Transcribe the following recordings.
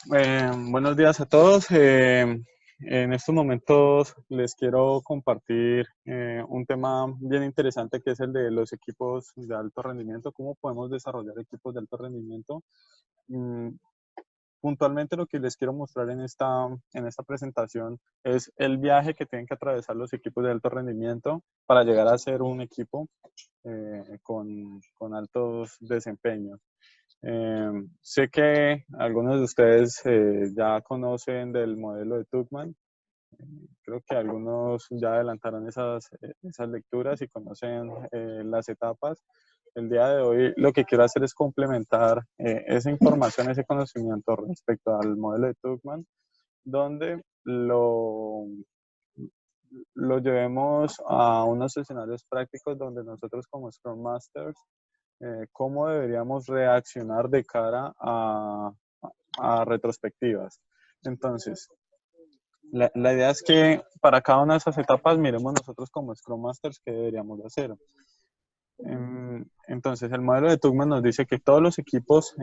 Buenos días a todos. En estos momentos les quiero compartir un tema bien interesante que es el de los equipos de alto rendimiento, cómo podemos desarrollar equipos de alto rendimiento. Mm, Puntualmente lo que les quiero mostrar en esta presentación es el viaje que tienen que atravesar los equipos de alto rendimiento para llegar a ser un equipo con altos desempeños. Sé que algunos de ustedes ya conocen del modelo de Tuckman. Creo que algunos ya adelantaron esas lecturas y conocen las etapas. El día de hoy lo que quiero hacer es complementar esa información, ese conocimiento respecto al modelo de Tuckman, donde lo llevemos a unos escenarios prácticos donde nosotros como Scrum Masters, cómo deberíamos reaccionar de cara a retrospectivas. Entonces, la idea es que para cada una de esas etapas miremos nosotros como Scrum Masters qué deberíamos de hacer. Entonces, el modelo de Tuckman nos dice que todos los equipos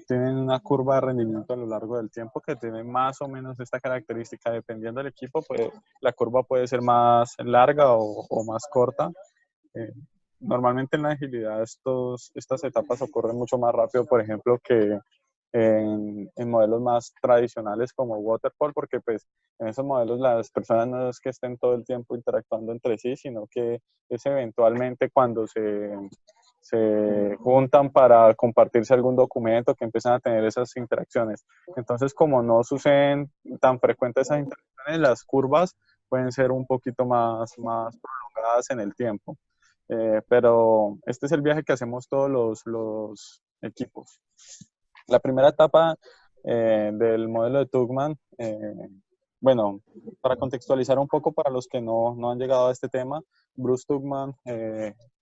tienen una curva de rendimiento a lo largo del tiempo que tiene más o menos esta característica. Dependiendo del equipo, pues, la curva puede ser más larga o más corta. Eh, Normalmente en la agilidad estas etapas ocurren mucho más rápido, por ejemplo, que en modelos más tradicionales como Waterfall, porque pues en esos modelos las personas no es que estén todo el tiempo interactuando entre sí, sino que es eventualmente cuando se juntan para compartirse algún documento que empiezan a tener esas interacciones. Entonces, como no suceden tan frecuentes esas interacciones, las curvas pueden ser un poquito más prolongadas en el tiempo. Pero este es el viaje que hacemos todos los equipos. La primera etapa del modelo de Tuckman, bueno, para contextualizar un poco para los que no han llegado a este tema, Bruce Tuckman,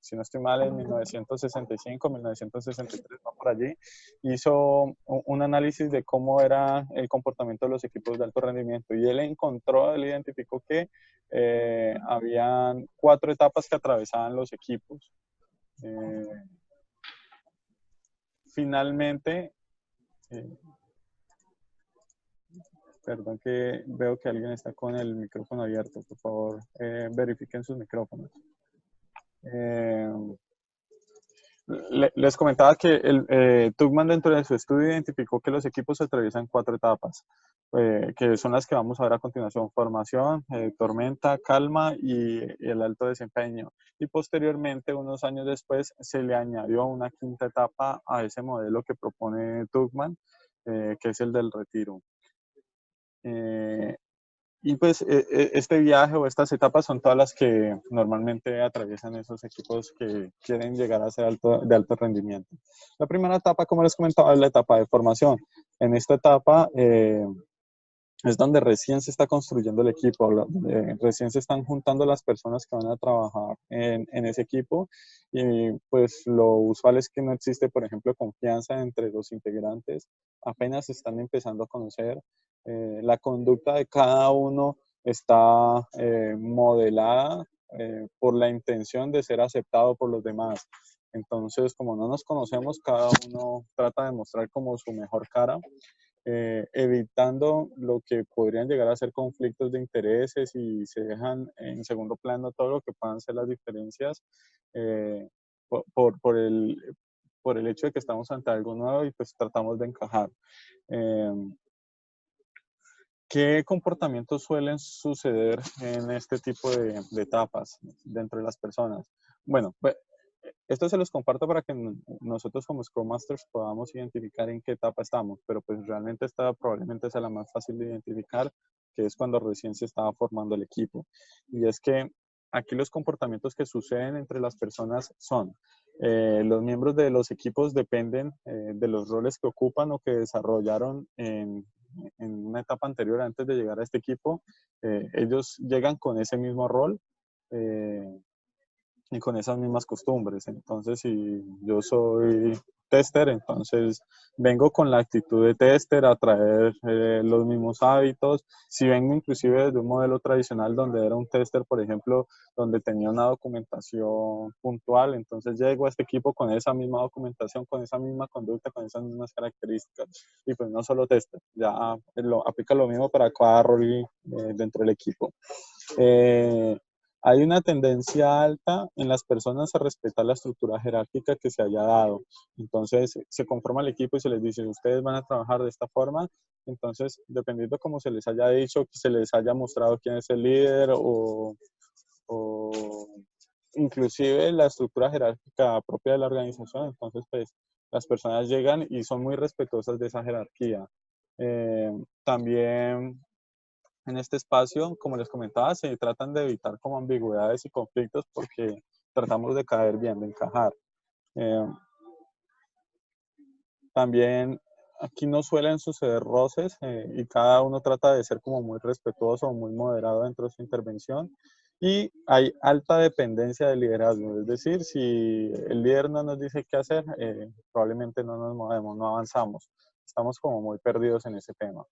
si no estoy mal, en 1965, 1963, va por allí, hizo un análisis de cómo era el comportamiento de los equipos de alto rendimiento y él identificó que habían 4 etapas que atravesaban los equipos. Eh, Finalmente, eh, perdón que veo que alguien está con el micrófono abierto. Por favor, verifiquen sus micrófonos. Eh, Les comentaba que Tuckman dentro de su estudio identificó que los equipos atraviesan 4 etapas, que son las que vamos a ver a continuación: formación, tormenta, calma y el alto desempeño. Y posteriormente, unos años después, se le añadió una 5ª etapa a ese modelo que propone Tuckman, que es el del retiro. Eh, Y pues este viaje o estas etapas son todas las que normalmente atraviesan esos equipos que quieren llegar a ser de alto rendimiento. La primera etapa, como les comentaba, es la etapa de formación. En esta etapa es donde recién se está construyendo el equipo, recién se están juntando las personas que van a trabajar en ese equipo, y pues lo usual es que no existe, por ejemplo, confianza entre los integrantes, apenas se están empezando a conocer, la conducta de cada uno está modelada por la intención de ser aceptado por los demás. Entonces, como no nos conocemos, cada uno trata de mostrar como su mejor cara, evitando lo que podrían llegar a ser conflictos de intereses, y se dejan en segundo plano todo lo que puedan ser las diferencias eh, por, por, por el, por el hecho de que estamos ante algo nuevo y pues tratamos de encajar. Eh, ¿Qué comportamientos suelen suceder en este tipo de etapas dentro de las personas? Bueno, pues esto se los comparto para que nosotros como Scrum Masters podamos identificar en qué etapa estamos, pero pues realmente esta probablemente sea la más fácil de identificar, que es cuando recién se estaba formando el equipo. Y es que aquí los comportamientos que suceden entre las personas son: los miembros de los equipos dependen de los roles que ocupan o que desarrollaron en una etapa anterior antes de llegar a este equipo. Ellos llegan con ese mismo rol. Y con esas mismas costumbres. Entonces, si yo soy tester, entonces vengo con la actitud de tester a traer los mismos hábitos. Si vengo inclusive desde un modelo tradicional donde era un tester, por ejemplo, donde tenía una documentación puntual, entonces llego a este equipo con esa misma documentación, con esa misma conducta, con esas mismas características. Y pues no solo tester, ya aplica lo mismo para cada rol dentro del equipo. Hay una tendencia alta en las personas a respetar la estructura jerárquica que se haya dado. Entonces, se conforma el equipo y se les dice, ustedes van a trabajar de esta forma. Entonces, dependiendo de cómo se les haya dicho, que se les haya mostrado quién es el líder o inclusive la estructura jerárquica propia de la organización, entonces, pues, las personas llegan y son muy respetuosas de esa jerarquía. También en este espacio, como les comentaba, se tratan de evitar como ambigüedades y conflictos porque tratamos de caer bien, de encajar. Eh, También aquí no suelen suceder roces y cada uno trata de ser como muy respetuoso o muy moderado dentro de su intervención. Y hay alta dependencia del liderazgo, es decir, si el líder no nos dice qué hacer, probablemente no nos movemos, no avanzamos. Estamos como muy perdidos en ese tema.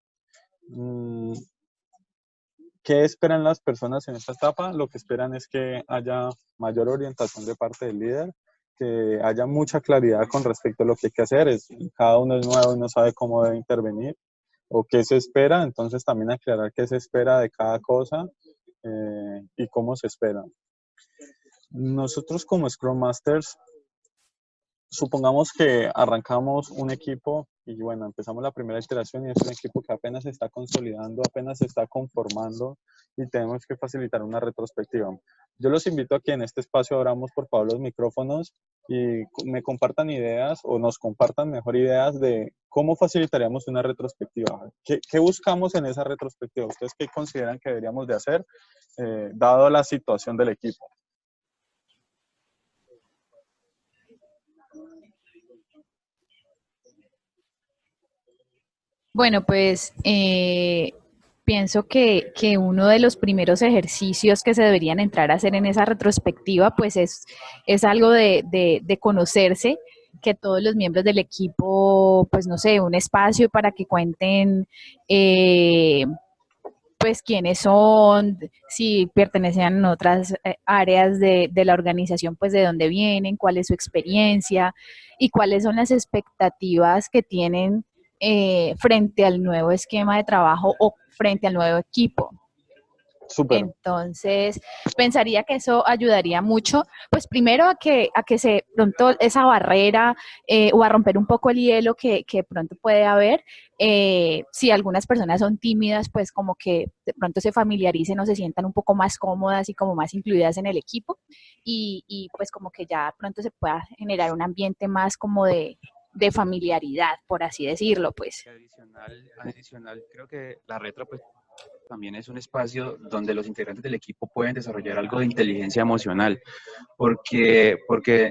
¿Qué esperan las personas en esta etapa? Lo que esperan es que haya mayor orientación de parte del líder, que haya mucha claridad con respecto a lo que hay que hacer. Cada uno es nuevo y no sabe cómo debe intervenir o qué se espera, entonces también aclarar qué se espera de cada cosa y cómo se espera. Nosotros como Scrum Masters supongamos que arrancamos un equipo y bueno, empezamos la primera iteración y es un equipo que apenas se está consolidando, apenas se está conformando y tenemos que facilitar una retrospectiva. Yo los invito a que en este espacio abramos por favor los micrófonos y me compartan ideas o nos compartan mejor ideas de cómo facilitaríamos una retrospectiva. ¿Qué buscamos en esa retrospectiva? ¿Ustedes qué consideran que deberíamos de hacer dado la situación del equipo? Bueno, pues pienso que uno de los primeros ejercicios que se deberían entrar a hacer en esa retrospectiva, pues es algo de conocerse, que todos los miembros del equipo, pues no sé, un espacio para que cuenten pues quiénes son, si pertenecen a otras áreas de la organización, pues de dónde vienen, cuál es su experiencia y cuáles son las expectativas que tienen frente al nuevo esquema de trabajo o frente al nuevo equipo. Súper. Entonces, pensaría que eso ayudaría mucho, pues primero a que se pronto esa barrera o a romper un poco el hielo que pronto puede haber. Si algunas personas son tímidas, pues como que de pronto se familiaricen o se sientan un poco más cómodas y como más incluidas en el equipo y pues como que ya pronto se pueda generar un ambiente más como de familiaridad, por así decirlo, pues. Adicional, creo que la retro pues también es un espacio donde los integrantes del equipo pueden desarrollar algo de inteligencia emocional, porque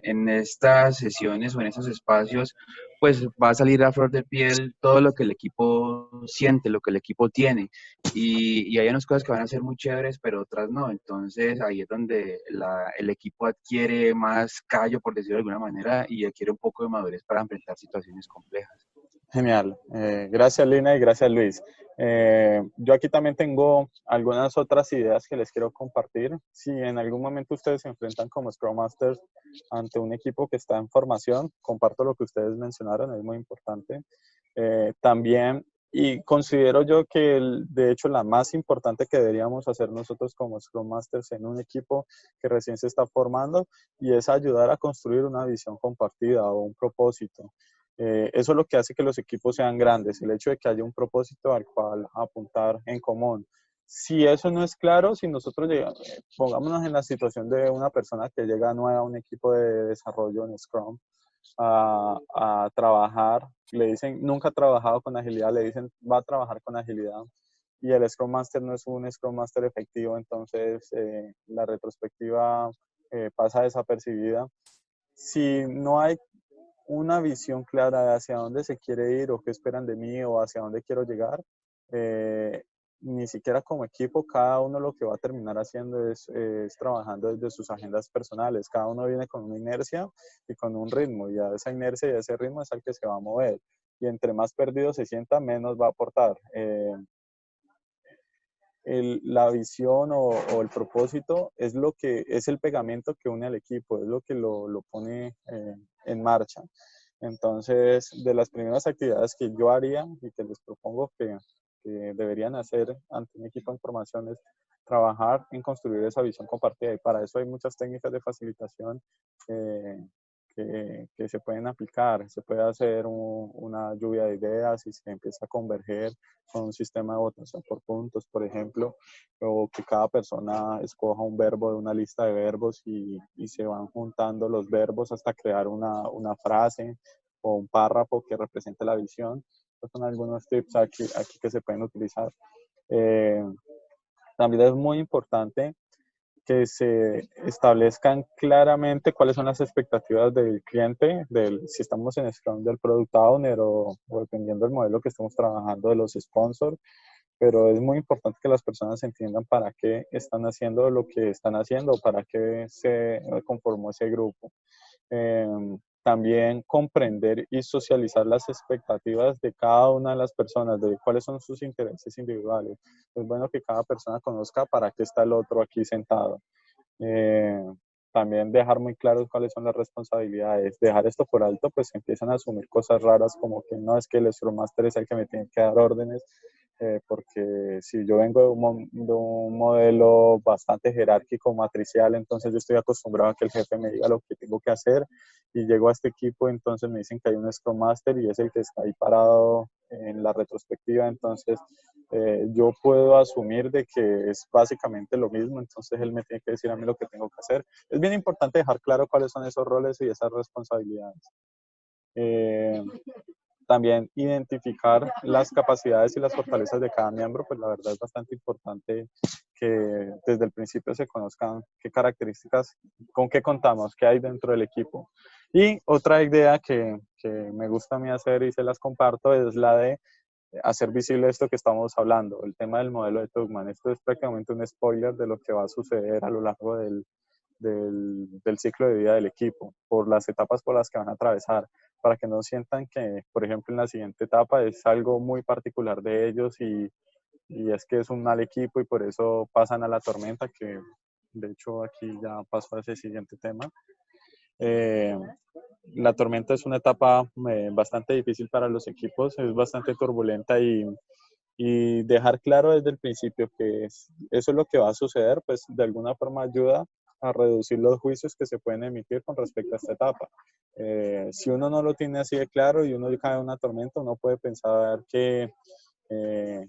en estas sesiones o en esos espacios, pues va a salir a flor de piel todo lo que el equipo siente, lo que el equipo tiene, y hay unas cosas que van a ser muy chéveres, pero otras no, entonces ahí es donde el equipo adquiere más callo, por decirlo de alguna manera, y adquiere un poco de madurez para enfrentar situaciones complejas. Genial. Gracias, Lina, y gracias, Luis. Yo aquí también tengo algunas otras ideas que les quiero compartir. Si en algún momento ustedes se enfrentan como Scrum Masters ante un equipo que está en formación, comparto lo que ustedes mencionaron, es muy importante. También, y considero yo que de hecho la más importante que deberíamos hacer nosotros como Scrum Masters en un equipo que recién se está formando, y es ayudar a construir una visión compartida o un propósito. Eso es lo que hace que los equipos sean grandes, el hecho de que haya un propósito al cual apuntar en común. Si eso no es claro, si nosotros llegamos, pongámonos en la situación de una persona que llega nueva a un equipo de desarrollo en Scrum a trabajar, le dicen, nunca ha trabajado con agilidad, le dicen, va a trabajar con agilidad, y el Scrum Master no es un Scrum Master efectivo, entonces la retrospectiva pasa desapercibida. Si no hay una visión clara de hacia dónde se quiere ir o qué esperan de mí o hacia dónde quiero llegar, eh, ni siquiera como equipo, cada uno lo que va a terminar haciendo es trabajando desde sus agendas personales. Cada uno viene con una inercia y con un ritmo, y a esa inercia y a ese ritmo es al que se va a mover. Y entre más perdido se sienta, menos va a aportar. La visión o el propósito es lo que es el pegamento que une al equipo, es lo que lo pone en marcha. Entonces, de las primeras actividades que yo haría y que les propongo que deberían hacer ante un equipo de formación es trabajar en construir esa visión compartida. Y para eso hay muchas técnicas de facilitación que se pueden aplicar. Se puede hacer una lluvia de ideas y se empieza a converger con un sistema de votación por puntos, por ejemplo, o que cada persona escoja un verbo de una lista de verbos y se van juntando los verbos hasta crear una frase o un párrafo que represente la visión. Estos son algunos tips aquí que se pueden utilizar. También es muy importante que se establezcan claramente cuáles son las expectativas del cliente, si estamos en Scrum, del Product Owner o dependiendo del modelo que estemos trabajando, de los sponsors, pero es muy importante que las personas entiendan para qué están haciendo lo que están haciendo, para qué se conformó ese grupo. También comprender y socializar las expectativas de cada una de las personas, de cuáles son sus intereses individuales. Es bueno que cada persona conozca para qué está el otro aquí sentado. Eh, También dejar muy claros cuáles son las responsabilidades. Dejar esto por alto, pues empiezan a asumir cosas raras como que no es que el Scrum Master es el que me tiene que dar órdenes, porque si yo vengo de un modelo bastante jerárquico, matricial, entonces yo estoy acostumbrado a que el jefe me diga lo que tengo que hacer y llego a este equipo, entonces me dicen que hay un Scrum Master y es el que está ahí parado en la retrospectiva, entonces yo puedo asumir de que es básicamente lo mismo, entonces él me tiene que decir a mí lo que tengo que hacer. Es bien importante dejar claro cuáles son esos roles y esas responsabilidades. Eh, También identificar las capacidades y las fortalezas de cada miembro, pues la verdad es bastante importante que desde el principio se conozcan qué características, con qué contamos, qué hay dentro del equipo. Y otra idea que me gusta a mí hacer y se las comparto es la de hacer visible esto que estamos hablando, el tema del modelo de Tugman. Esto es prácticamente un spoiler de lo que va a suceder a lo largo del ciclo de vida del equipo, por las etapas por las que van a atravesar, para que no sientan que, por ejemplo, en la siguiente etapa es algo muy particular de ellos y es que es un mal equipo y por eso pasan a la tormenta, que de hecho aquí ya paso a ese siguiente tema. Eh, la tormenta es una etapa bastante difícil para los equipos, es bastante turbulenta y dejar claro desde el principio que eso es lo que va a suceder, pues de alguna forma ayuda a reducir los juicios que se pueden emitir con respecto a esta etapa. Si uno no lo tiene así de claro y uno cae en una tormenta, uno puede pensar que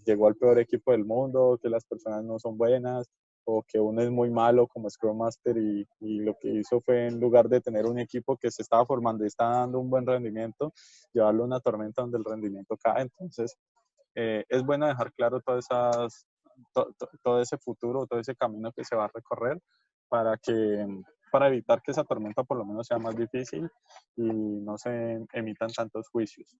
llegó al peor equipo del mundo, que las personas no son buenas o que uno es muy malo como Scrum Master y lo que hizo fue en lugar de tener un equipo que se estaba formando y estaba dando un buen rendimiento, llevarlo a una tormenta donde el rendimiento cae. Entonces, es bueno dejar claro todo ese futuro, todo ese camino que se va a recorrer para para evitar que esa tormenta por lo menos sea más difícil y no se emitan tantos juicios.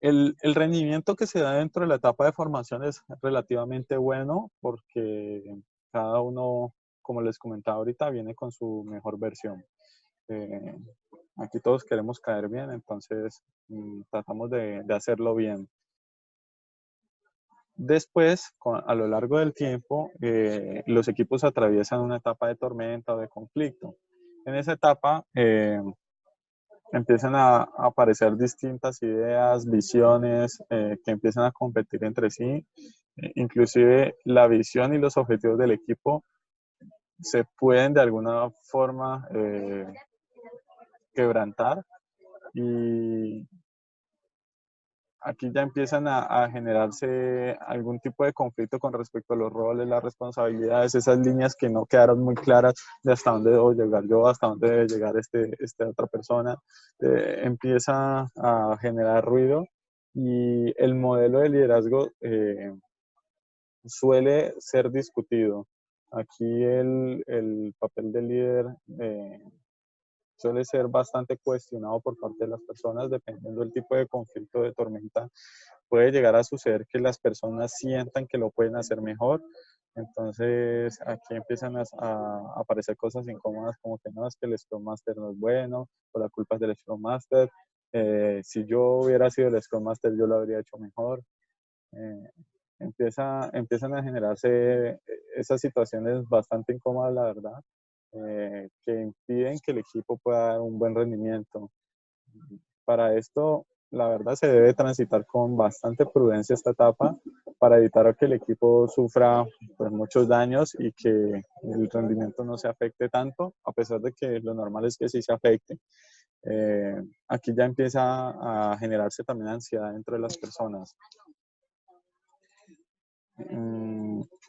El rendimiento que se da dentro de la etapa de formación es relativamente bueno porque cada uno, como les comentaba ahorita, viene con su mejor versión. Eh, Aquí todos queremos caer bien, entonces tratamos de hacerlo bien. Después, a lo largo del tiempo, los equipos atraviesan una etapa de tormenta o de conflicto. En esa etapa empiezan a aparecer distintas ideas, visiones que empiezan a competir entre sí. Inclusive la visión y los objetivos del equipo se pueden de alguna forma quebrantar y aquí ya empiezan a generarse algún tipo de conflicto con respecto a los roles, las responsabilidades, esas líneas que no quedaron muy claras de hasta dónde debo llegar yo, hasta dónde debe llegar esta otra persona. Empieza a generar ruido y el modelo de liderazgo suele ser discutido. Aquí el papel del líder suele ser bastante cuestionado por parte de las personas, dependiendo del tipo de conflicto de tormenta puede llegar a suceder que las personas sientan que lo pueden hacer mejor. Entonces aquí empiezan a aparecer cosas incómodas como que no, es que el Scrum Master no es bueno, por la culpa es del Scrum Master. Si yo hubiera sido el Scrum Master, yo lo habría hecho mejor. Eh, empiezan a generarse esas situaciones bastante incómodas, la verdad, que impiden que el equipo pueda dar un buen rendimiento. Para esto, la verdad, se debe transitar con bastante prudencia esta etapa para evitar que el equipo sufra pues, muchos daños y que el rendimiento no se afecte tanto, a pesar de que lo normal es que sí se afecte. Aquí ya empieza a generarse también ansiedad entre las personas.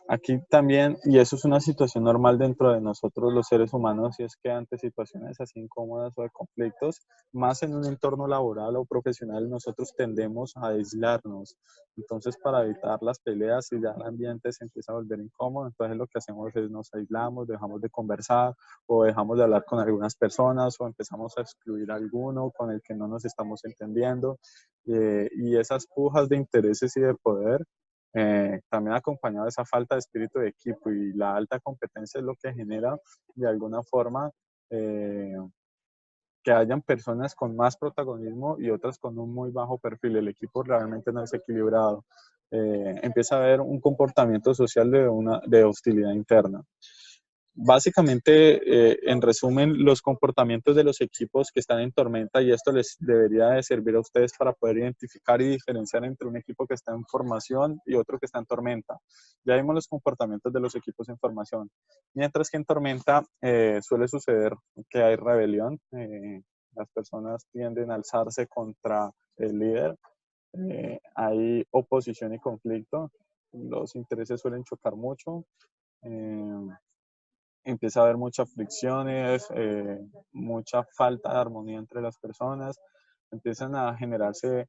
Aquí también, y eso es una situación normal dentro de nosotros los seres humanos, y es que ante situaciones así incómodas o de conflictos, más en un entorno laboral o profesional, nosotros tendemos a aislarnos. Entonces, para evitar las peleas, si ya el ambiente se empieza a volver incómodo, entonces lo que hacemos es nos aislamos, dejamos de conversar o dejamos de hablar con algunas personas o empezamos a excluir a alguno con el que no nos estamos entendiendo. Y esas pujas de intereses y de poder también acompañado de esa falta de espíritu de equipo y la alta competencia es lo que genera de alguna forma que hayan personas con más protagonismo y otras con un muy bajo perfil. El equipo realmente no es equilibrado. Empieza a haber un comportamiento social de hostilidad interna. Básicamente, en resumen, los comportamientos de los equipos que están en tormenta, y esto les debería de servir a ustedes para poder identificar y diferenciar entre un equipo que está en formación y otro que está en tormenta. Ya vimos los comportamientos de los equipos en formación. Mientras que en tormenta suele suceder que hay rebelión, las personas tienden a alzarse contra el líder, hay oposición y conflicto, los intereses suelen chocar mucho. Empieza a haber muchas fricciones, mucha falta de armonía entre las personas, empiezan a generarse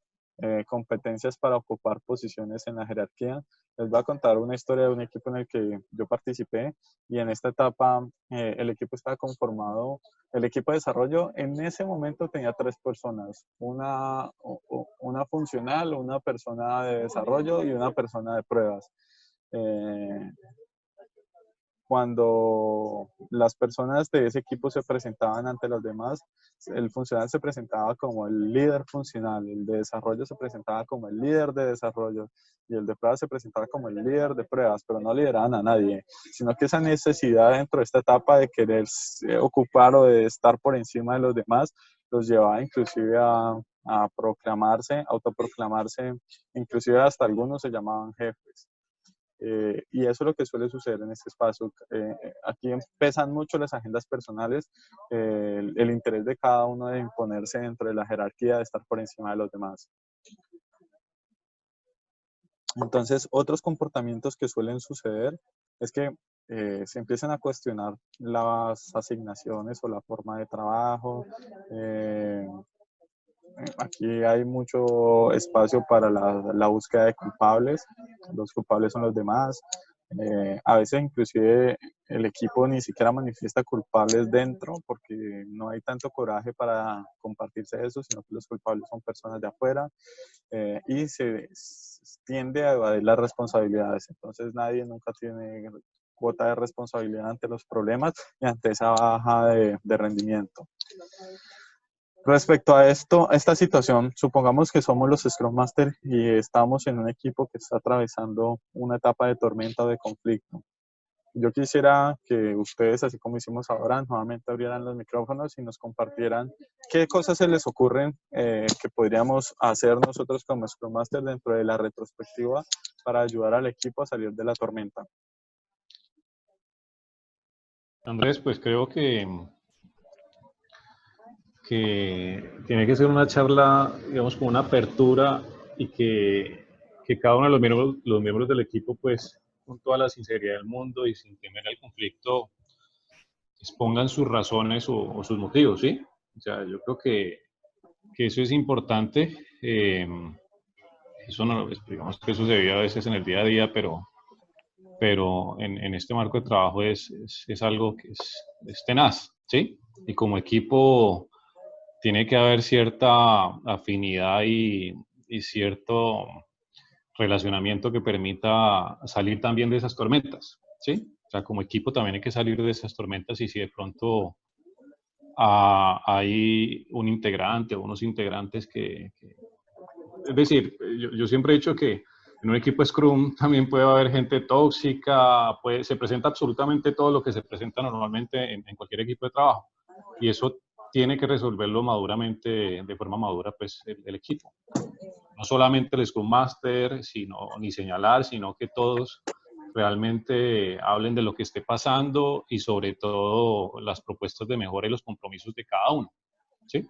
competencias para ocupar posiciones en la jerarquía. Les voy a contar una historia de un equipo en el que yo participé y en esta etapa el equipo estaba conformado, el equipo de desarrollo en ese momento tenía 3 personas, una funcional, una persona de desarrollo y una persona de pruebas. Eh, Cuando las personas de ese equipo se presentaban ante los demás, el funcional se presentaba como el líder funcional, el de desarrollo se presentaba como el líder de desarrollo y el de pruebas se presentaba como el líder de pruebas, pero no lideraban a nadie, sino que esa necesidad dentro de esta etapa de querer ocupar o de estar por encima de los demás los llevaba inclusive a proclamarse, autoproclamarse, inclusive hasta algunos se llamaban jefes. Y eso es lo que suele suceder en este espacio. Aquí pesan mucho las agendas personales, el interés de cada uno de imponerse dentro de la jerarquía, de estar por encima de los demás. Entonces, otros comportamientos que suelen suceder es que se empiezan a cuestionar las asignaciones o la forma de trabajo. Aquí hay mucho espacio para la búsqueda de culpables. Los culpables son los demás. A veces inclusive el equipo ni siquiera manifiesta culpables dentro porque no hay tanto coraje para compartirse eso, sino que los culpables son personas de afuera y se tiende a evadir las responsabilidades. Entonces nadie nunca tiene cuota de responsabilidad ante los problemas y ante esa baja de rendimiento. Respecto a esta situación, supongamos que somos los Scrum Master y estamos en un equipo que está atravesando una etapa de tormenta o de conflicto. Yo quisiera que ustedes, así como hicimos ahora, nuevamente abrieran los micrófonos y nos compartieran qué cosas se les ocurren que podríamos hacer nosotros como Scrum Master dentro de la retrospectiva para ayudar al equipo a salir de la tormenta. Andrés, pues creo que tiene que ser una charla, digamos, con una apertura y que cada uno de los miembros del equipo, pues, con toda la sinceridad del mundo y sin temer al conflicto, expongan sus razones o sus motivos, ¿sí? O sea, yo creo que eso es importante. Eso no, pues, digamos que eso se ve a veces en el día a día, pero en este marco de trabajo es algo que es tenaz, ¿sí? Y como equipo tiene que haber cierta afinidad y cierto relacionamiento que permita salir también de esas tormentas, ¿sí? O sea, como equipo también hay que salir de esas tormentas y si de pronto hay un integrante o unos integrantes es decir, yo siempre he dicho que en un equipo Scrum también puede haber gente tóxica, se presenta absolutamente todo lo que se presenta normalmente en cualquier equipo de trabajo. Y eso tiene que resolverlo maduramente, de forma madura, pues el equipo. No solamente el Scrum Master, ni señalar, sino que todos realmente hablen de lo que esté pasando y sobre todo las propuestas de mejora y los compromisos de cada uno. ¿Sí?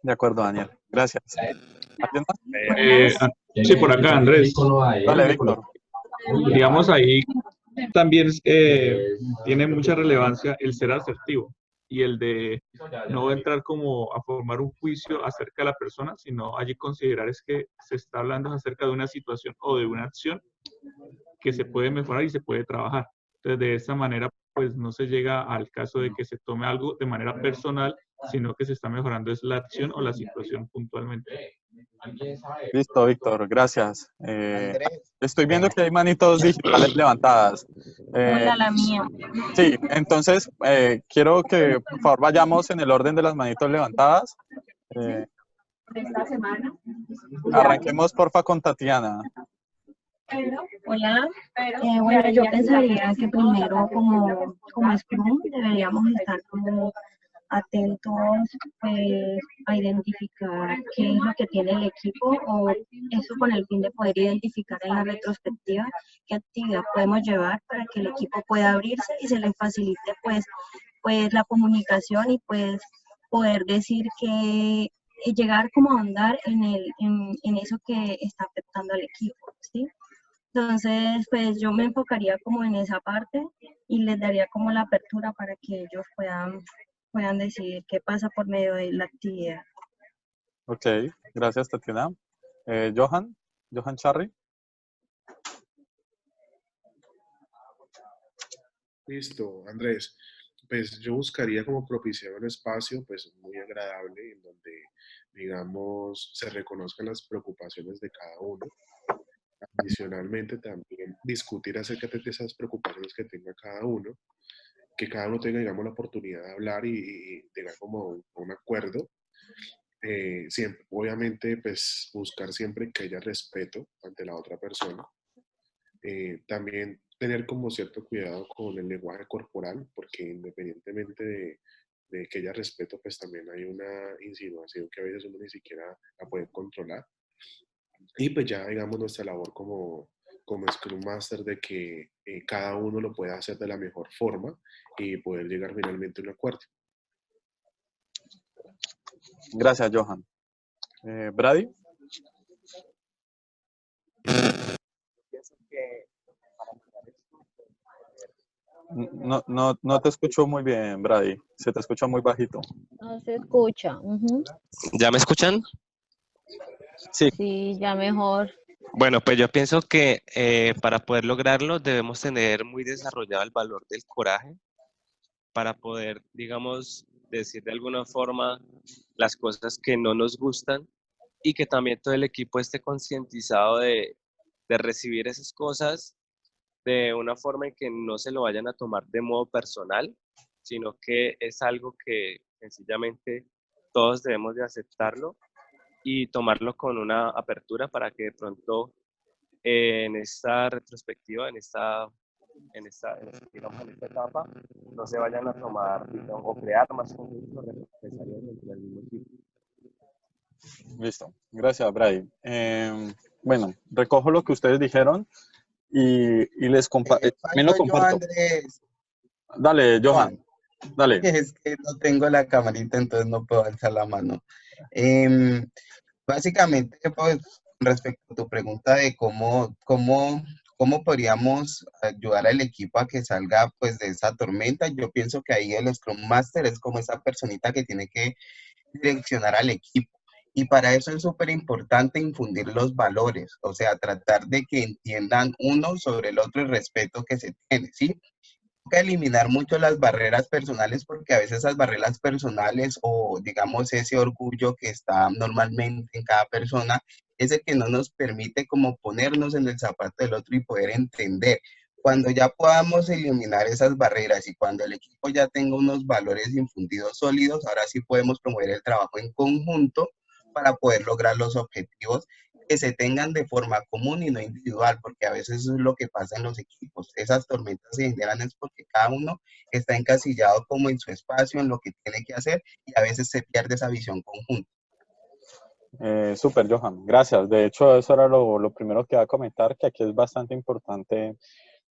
De acuerdo, Daniel. Gracias. ¿Alguien más? Sí, por acá, Andrés. Dale, Víctor. Digamos, ahí también tiene mucha relevancia el ser asertivo y el de no entrar como a formar un juicio acerca de la persona, sino allí considerar es que se está hablando acerca de una situación o de una acción que se puede mejorar y se puede trabajar. Entonces, de esa manera, pues no se llega al caso de que se tome algo de manera personal, sino que se está mejorando es la acción o la situación puntualmente. Listo, Víctor, gracias. Estoy viendo que hay manitos digitales levantadas. Hola, la mía. Sí, entonces quiero que por favor vayamos en el orden de las manitos levantadas. Esta semana. Arranquemos porfa con Tatiana. Hola. Bueno, yo pensaría que primero como Scrum deberíamos estar como atentos pues, a identificar qué es lo que tiene el equipo o eso con el fin de poder identificar en la retrospectiva qué actividad podemos llevar para que el equipo pueda abrirse y se le facilite pues la comunicación y pues poder decir que llegar como a andar en eso que está afectando al equipo, ¿sí? Entonces, pues yo me enfocaría como en esa parte y les daría como la apertura para que ellos puedan decidir qué pasa por medio de la actividad. Ok, gracias Tatiana. Johan Charry. Listo, Andrés. Pues yo buscaría como propiciar un espacio pues muy agradable en donde, digamos, se reconozcan las preocupaciones de cada uno. Adicionalmente también discutir acerca de esas preocupaciones que tenga cada uno, que cada uno tenga, digamos, la oportunidad de hablar y llegar como a un acuerdo. Siempre, obviamente, pues buscar siempre que haya respeto ante la otra persona. También tener como cierto cuidado con el lenguaje corporal, porque independientemente de que haya respeto, pues también hay una insinuación que a veces uno ni siquiera la puede controlar. Y pues ya, digamos, nuestra labor como Scrum Master de que cada uno lo pueda hacer de la mejor forma y poder llegar finalmente a un acuerdo. Gracias, Johan. Brady. No te escucho muy bien, Brady. Se te escucha muy bajito. No se escucha. ¿Ya me escuchan? Sí. Sí, ya mejor. Bueno, pues yo pienso que para poder lograrlo debemos tener muy desarrollado el valor del coraje para poder, digamos, decir de alguna forma las cosas que no nos gustan y que también todo el equipo esté concientizado de recibir esas cosas de una forma en que no se lo vayan a tomar de modo personal, sino que es algo que sencillamente todos debemos de aceptarlo y tomarlo con una apertura para que de pronto en esta retrospectiva, digamos, en esta etapa, no se vayan a tomar, digamos, o crear más conflictos necesarios dentro del mismo equipo. Listo. Gracias, Brady. Bueno, recojo lo que ustedes dijeron y les también lo comparto. Andrés. Dale, Johan. Dale. Es que no tengo la camarita, entonces no puedo alzar la mano. Básicamente, pues, respecto a tu pregunta de cómo podríamos ayudar al equipo a que salga pues, de esa tormenta, yo pienso que ahí el Scrum Master es como esa personita que tiene que direccionar al equipo. Y para eso es súper importante infundir los valores, o sea, tratar de que entiendan uno sobre el otro el respeto que se tiene, ¿sí? Que eliminar mucho las barreras personales porque a veces esas barreras personales o digamos ese orgullo que está normalmente en cada persona es el que no nos permite como ponernos en el zapato del otro y poder entender. Cuando ya podamos eliminar esas barreras y cuando el equipo ya tenga unos valores infundidos sólidos, ahora sí podemos promover el trabajo en conjunto para poder lograr los objetivos que se tengan de forma común y no individual, porque a veces eso es lo que pasa en los equipos. Esas tormentas se generan es porque cada uno está encasillado como en su espacio, en lo que tiene que hacer, y a veces se pierde esa visión conjunta. Súper, Johan, gracias. De hecho, eso era lo primero que iba a comentar, que aquí es bastante importante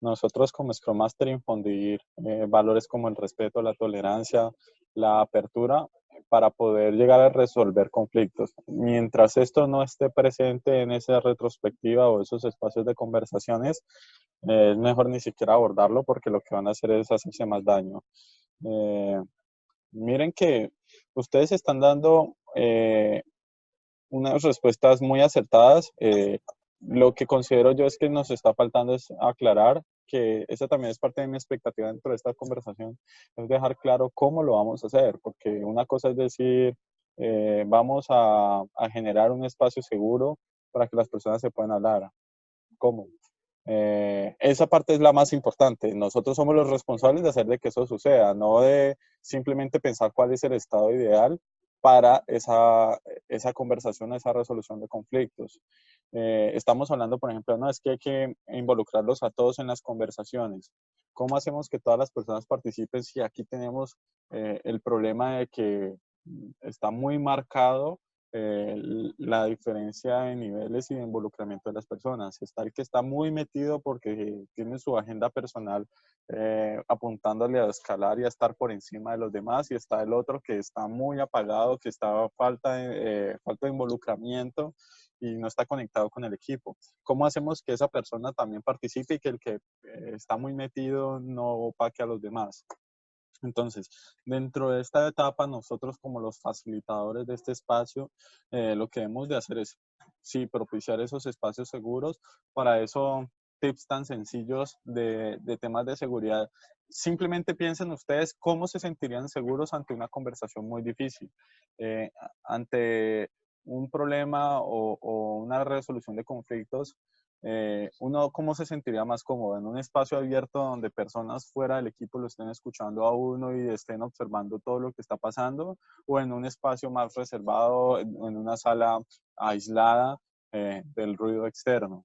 nosotros como Scrum Master infundir valores como el respeto, la tolerancia, la apertura para poder llegar a resolver conflictos. Mientras esto no esté presente en esa retrospectiva o esos espacios de conversaciones, es mejor ni siquiera abordarlo porque lo que van a hacer es hacerse más daño. Miren que ustedes están dando unas respuestas muy acertadas. Lo que considero yo es que nos está faltando es aclarar que esa también es parte de mi expectativa dentro de esta conversación, es dejar claro cómo lo vamos a hacer, porque una cosa es decir, vamos a generar un espacio seguro para que las personas se puedan hablar. ¿Cómo? Esa parte es la más importante. Nosotros somos los responsables de hacer de que eso suceda, no de simplemente pensar cuál es el estado ideal para esa conversación, esa resolución de conflictos. Estamos hablando, por ejemplo, no es que hay que involucrarlos a todos en las conversaciones. ¿Cómo hacemos que todas las personas participen si aquí tenemos el problema de que está muy marcado la diferencia de niveles y de involucramiento de las personas? Está el que está muy metido porque tiene su agenda personal apuntándole a escalar y a estar por encima de los demás, y está el otro que está muy apagado, que está falta de involucramiento y no está conectado con el equipo. ¿Cómo hacemos que esa persona también participe y que el que está muy metido no opaque a los demás? Entonces, dentro de esta etapa, nosotros como los facilitadores de este espacio, lo que debemos de hacer es, sí, propiciar esos espacios seguros. Para eso, tips tan sencillos de temas de seguridad. Simplemente piensen ustedes cómo se sentirían seguros ante una conversación muy difícil, ante un problema o una resolución de conflictos. Uno cómo se sentiría más cómodo en un espacio abierto donde personas fuera del equipo lo estén escuchando a uno y estén observando todo lo que está pasando, o en un espacio más reservado, en una sala aislada del ruido externo.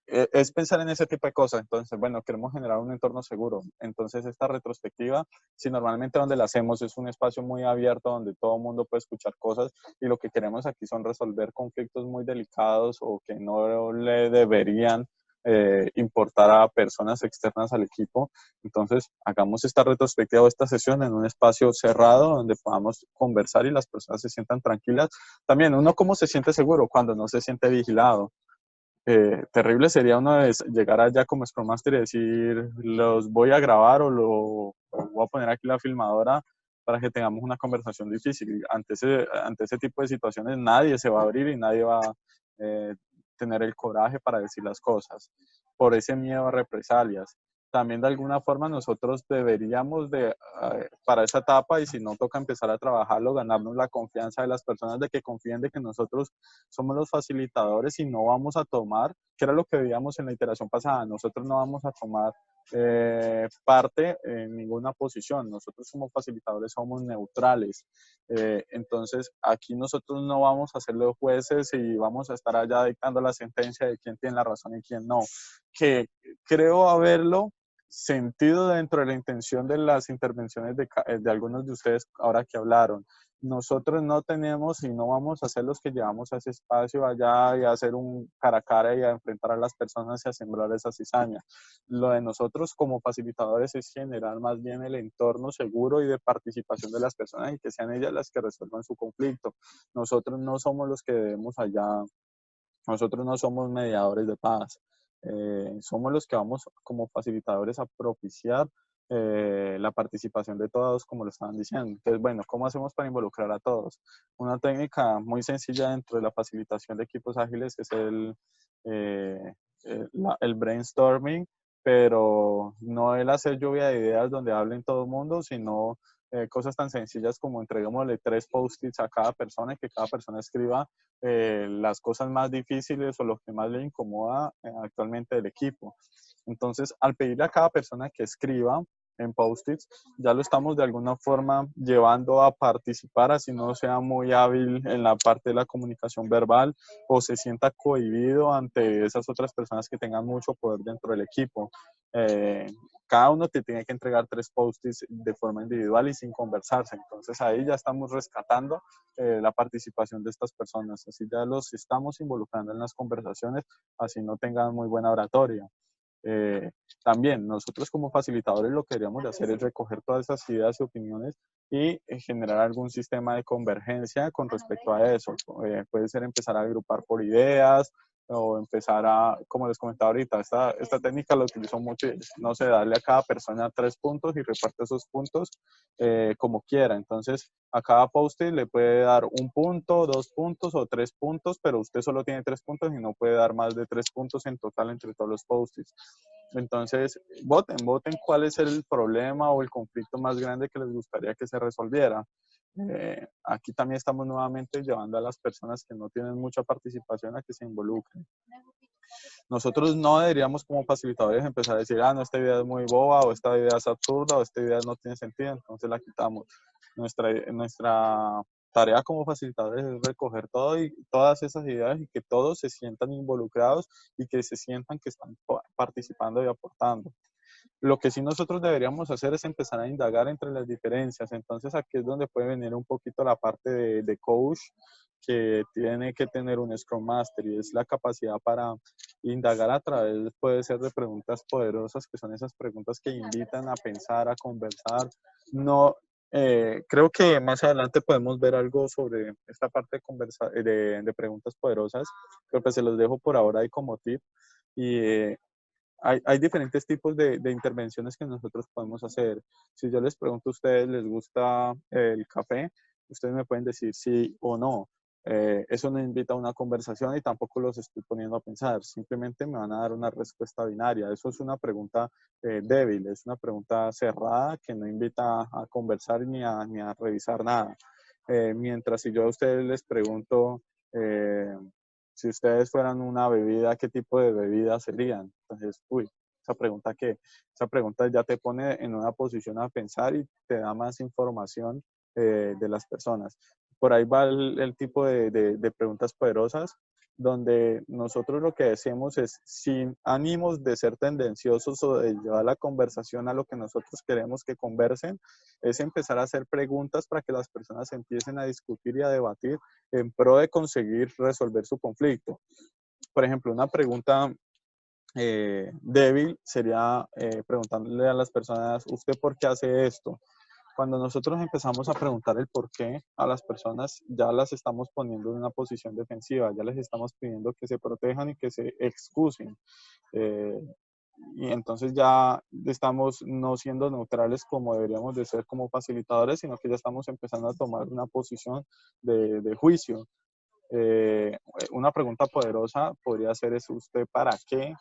Es pensar en ese tipo de cosas. Entonces, bueno, queremos generar un entorno seguro. Entonces, esta retrospectiva, si normalmente donde la hacemos es un espacio muy abierto donde todo el mundo puede escuchar cosas, y lo que queremos aquí son resolver conflictos muy delicados o que no le deberían importar a personas externas al equipo. Entonces, hagamos esta retrospectiva o esta sesión en un espacio cerrado donde podamos conversar y las personas se sientan tranquilas. También, uno cómo se siente seguro cuando no se siente vigilado. Terrible sería uno llegar allá como Scrum Master y decir, los voy a grabar o voy a poner aquí la filmadora para que tengamos una conversación difícil. Ante ese tipo de situaciones nadie se va a abrir y nadie va a tener el coraje para decir las cosas por ese miedo a represalias. También de alguna forma nosotros deberíamos para esa etapa, y si no toca empezar a trabajarlo, ganarnos la confianza de las personas, de que confíen de que nosotros somos los facilitadores y no vamos a tomar, que era lo que veíamos en la iteración pasada, nosotros no vamos a tomar parte en ninguna posición. Nosotros como facilitadores somos neutrales. Entonces aquí nosotros no vamos a ser los jueces y vamos a estar allá dictando la sentencia de quién tiene la razón y quién no, que creo haberlo sentido dentro de la intención de las intervenciones de algunos de ustedes ahora que hablaron. Nosotros no tenemos y no vamos a ser los que llevamos a ese espacio allá y a hacer un cara a cara y a enfrentar a las personas y a sembrar esa cizaña. Lo de nosotros como facilitadores es generar más bien el entorno seguro y de participación de las personas y que sean ellas las que resuelvan su conflicto. Nosotros no somos los que debemos allá, nosotros no somos mediadores de paz. Somos los que vamos como facilitadores a propiciar la participación de todos, como lo estaban diciendo. Entonces, bueno, ¿cómo hacemos para involucrar a todos? Una técnica muy sencilla dentro de la facilitación de equipos ágiles es el brainstorming, pero no el hacer lluvia de ideas donde hablen todo el mundo, sino cosas tan sencillas como entreguémosle 3 post-its a cada persona y que cada persona escriba las cosas más difíciles o lo que más le incomoda actualmente del equipo. Entonces, al pedirle a cada persona que escriba en post-its, ya lo estamos de alguna forma llevando a participar, así no sea muy hábil en la parte de la comunicación verbal o se sienta cohibido ante esas otras personas que tengan mucho poder dentro del equipo. Cada uno te tiene que entregar 3 post-its de forma individual y sin conversarse. Entonces ahí ya estamos rescatando la participación de estas personas. Así ya los estamos involucrando en las conversaciones, así no tengan muy buena oratoria. También nosotros como facilitadores lo que deberíamos de hacer es recoger todas esas ideas y opiniones y generar algún sistema de convergencia con respecto a eso. Puede ser empezar a agrupar por ideas o empezar a, como les comentaba ahorita, esta técnica la utilizo mucho, no sé, darle a cada persona 3 puntos y reparte esos puntos como quiera. Entonces, a cada post-it le puede dar 1 punto, 2 puntos o 3 puntos, pero usted solo tiene 3 puntos y no puede dar más de 3 puntos en total entre todos los post-its. Entonces, voten cuál es el problema o el conflicto más grande que les gustaría que se resolviera. Aquí también estamos nuevamente llevando a las personas que no tienen mucha participación a que se involucren. Nosotros no deberíamos como facilitadores empezar a decir, no, esta idea es muy boba, o esta idea es absurda, o esta idea no tiene sentido, entonces la quitamos. Nuestra tarea como facilitadores es recoger todo y todas esas ideas y que todos se sientan involucrados y que se sientan que están participando y aportando. Lo que sí nosotros deberíamos hacer es empezar a indagar entre las diferencias. Entonces aquí es donde puede venir un poquito la parte de coach que tiene que tener un Scrum Master y es la capacidad para indagar a través, puede ser de preguntas poderosas, que son esas preguntas que invitan a pensar, a conversar. No, creo que más adelante podemos ver algo sobre esta parte de preguntas poderosas, pero pues se los dejo por ahora ahí como tip. Y hay diferentes tipos de intervenciones que nosotros podemos hacer. Si yo les pregunto a ustedes, ¿les gusta el café? Ustedes me pueden decir sí o no. Eso no invita a una conversación y tampoco los estoy poniendo a pensar. Simplemente me van a dar una respuesta binaria. Eso es una pregunta débil, es una pregunta cerrada que no invita a conversar ni a revisar nada. Mientras si yo a ustedes les pregunto, si ustedes fueran una bebida, ¿qué tipo de bebida serían? Entonces, esa pregunta ya te pone en una posición a pensar y te da más información de las personas. Por ahí va el tipo de preguntas poderosas, donde nosotros lo que decimos es, sin ánimos de ser tendenciosos o de llevar la conversación a lo que nosotros queremos que conversen, es empezar a hacer preguntas para que las personas empiecen a discutir y a debatir en pro de conseguir resolver su conflicto. Por ejemplo, una pregunta débil sería preguntarle a las personas, ¿usted por qué hace esto? Cuando nosotros empezamos a preguntar el por qué a las personas, ya las estamos poniendo en una posición defensiva, ya les estamos pidiendo que se protejan y que se excusen. Y entonces ya estamos no siendo neutrales como deberíamos de ser como facilitadores, sino que ya estamos empezando a tomar una posición de juicio. Una pregunta poderosa podría ser, ¿es usted para qué?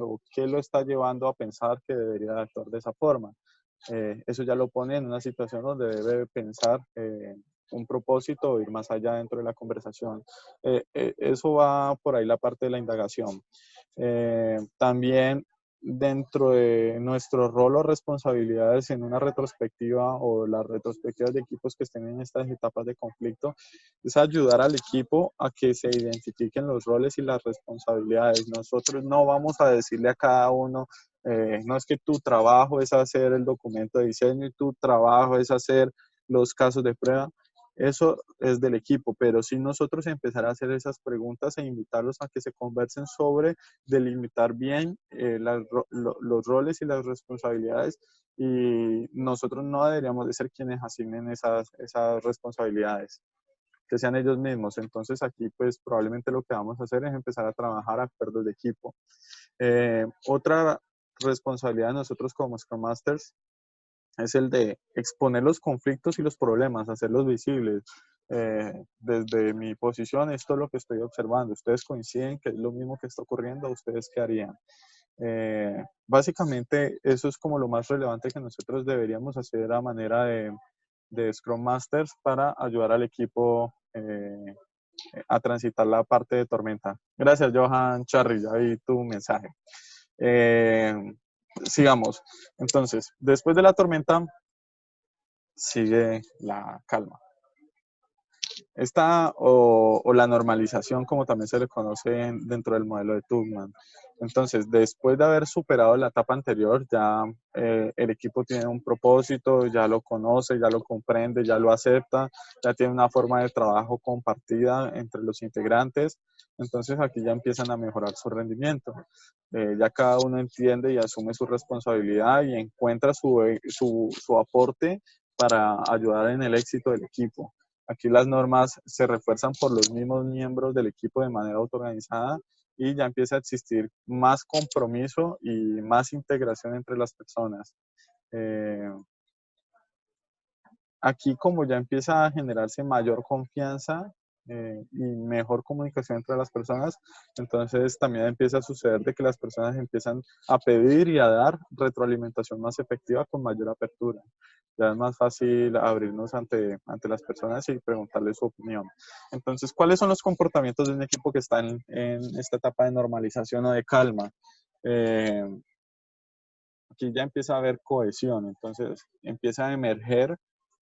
¿O qué lo está llevando a pensar que debería actuar de esa forma? Eso ya lo pone en una situación donde debe pensar un propósito o ir más allá dentro de la conversación. Eso va por ahí la parte de la indagación. También dentro de nuestro rol o responsabilidades en una retrospectiva o las retrospectivas de equipos que estén en estas etapas de conflicto, es ayudar al equipo a que se identifiquen los roles y las responsabilidades. Nosotros no vamos a decirle a cada uno, no es que tu trabajo es hacer el documento de diseño y tu trabajo es hacer los casos de prueba. Eso es del equipo, pero sí nosotros empezar a hacer esas preguntas e invitarlos a que se conversen sobre delimitar bien los roles y las responsabilidades, y nosotros no deberíamos de ser quienes asignen esas responsabilidades, que sean ellos mismos. Entonces aquí pues probablemente lo que vamos a hacer es empezar a trabajar acuerdos de equipo. Otra responsabilidad de nosotros como Scrum Masters es el de exponer los conflictos y los problemas, hacerlos visibles. Desde mi posición, esto es lo que estoy observando. ¿Ustedes coinciden que es lo mismo que está ocurriendo? ¿Ustedes qué harían? Básicamente, eso es como lo más relevante que nosotros deberíamos hacer a manera de Scrum Masters para ayudar al equipo a transitar la parte de tormenta. Gracias, Johan Charry, ya vi tu mensaje. Sigamos. Entonces, después de la tormenta, sigue la calma. Esta o la normalización, como también se le conoce dentro del modelo de Tubman. Entonces, después de haber superado la etapa anterior, ya el equipo tiene un propósito, ya lo conoce, ya lo comprende, ya lo acepta, ya tiene una forma de trabajo compartida entre los integrantes. Entonces, aquí ya empiezan a mejorar su rendimiento. Ya cada uno entiende y asume su responsabilidad y encuentra su aporte para ayudar en el éxito del equipo. Aquí las normas se refuerzan por los mismos miembros del equipo de manera autoorganizada y ya empieza a existir más compromiso y más integración entre las personas. Aquí como ya empieza a generarse mayor confianza y mejor comunicación entre las personas, entonces también empieza a suceder de que las personas empiezan a pedir y a dar retroalimentación más efectiva con mayor apertura. Ya es más fácil abrirnos ante las personas y preguntarles su opinión. Entonces, ¿cuáles son los comportamientos de un equipo que está en esta etapa de normalización o de calma? Aquí ya empieza a haber cohesión, entonces empieza a emerger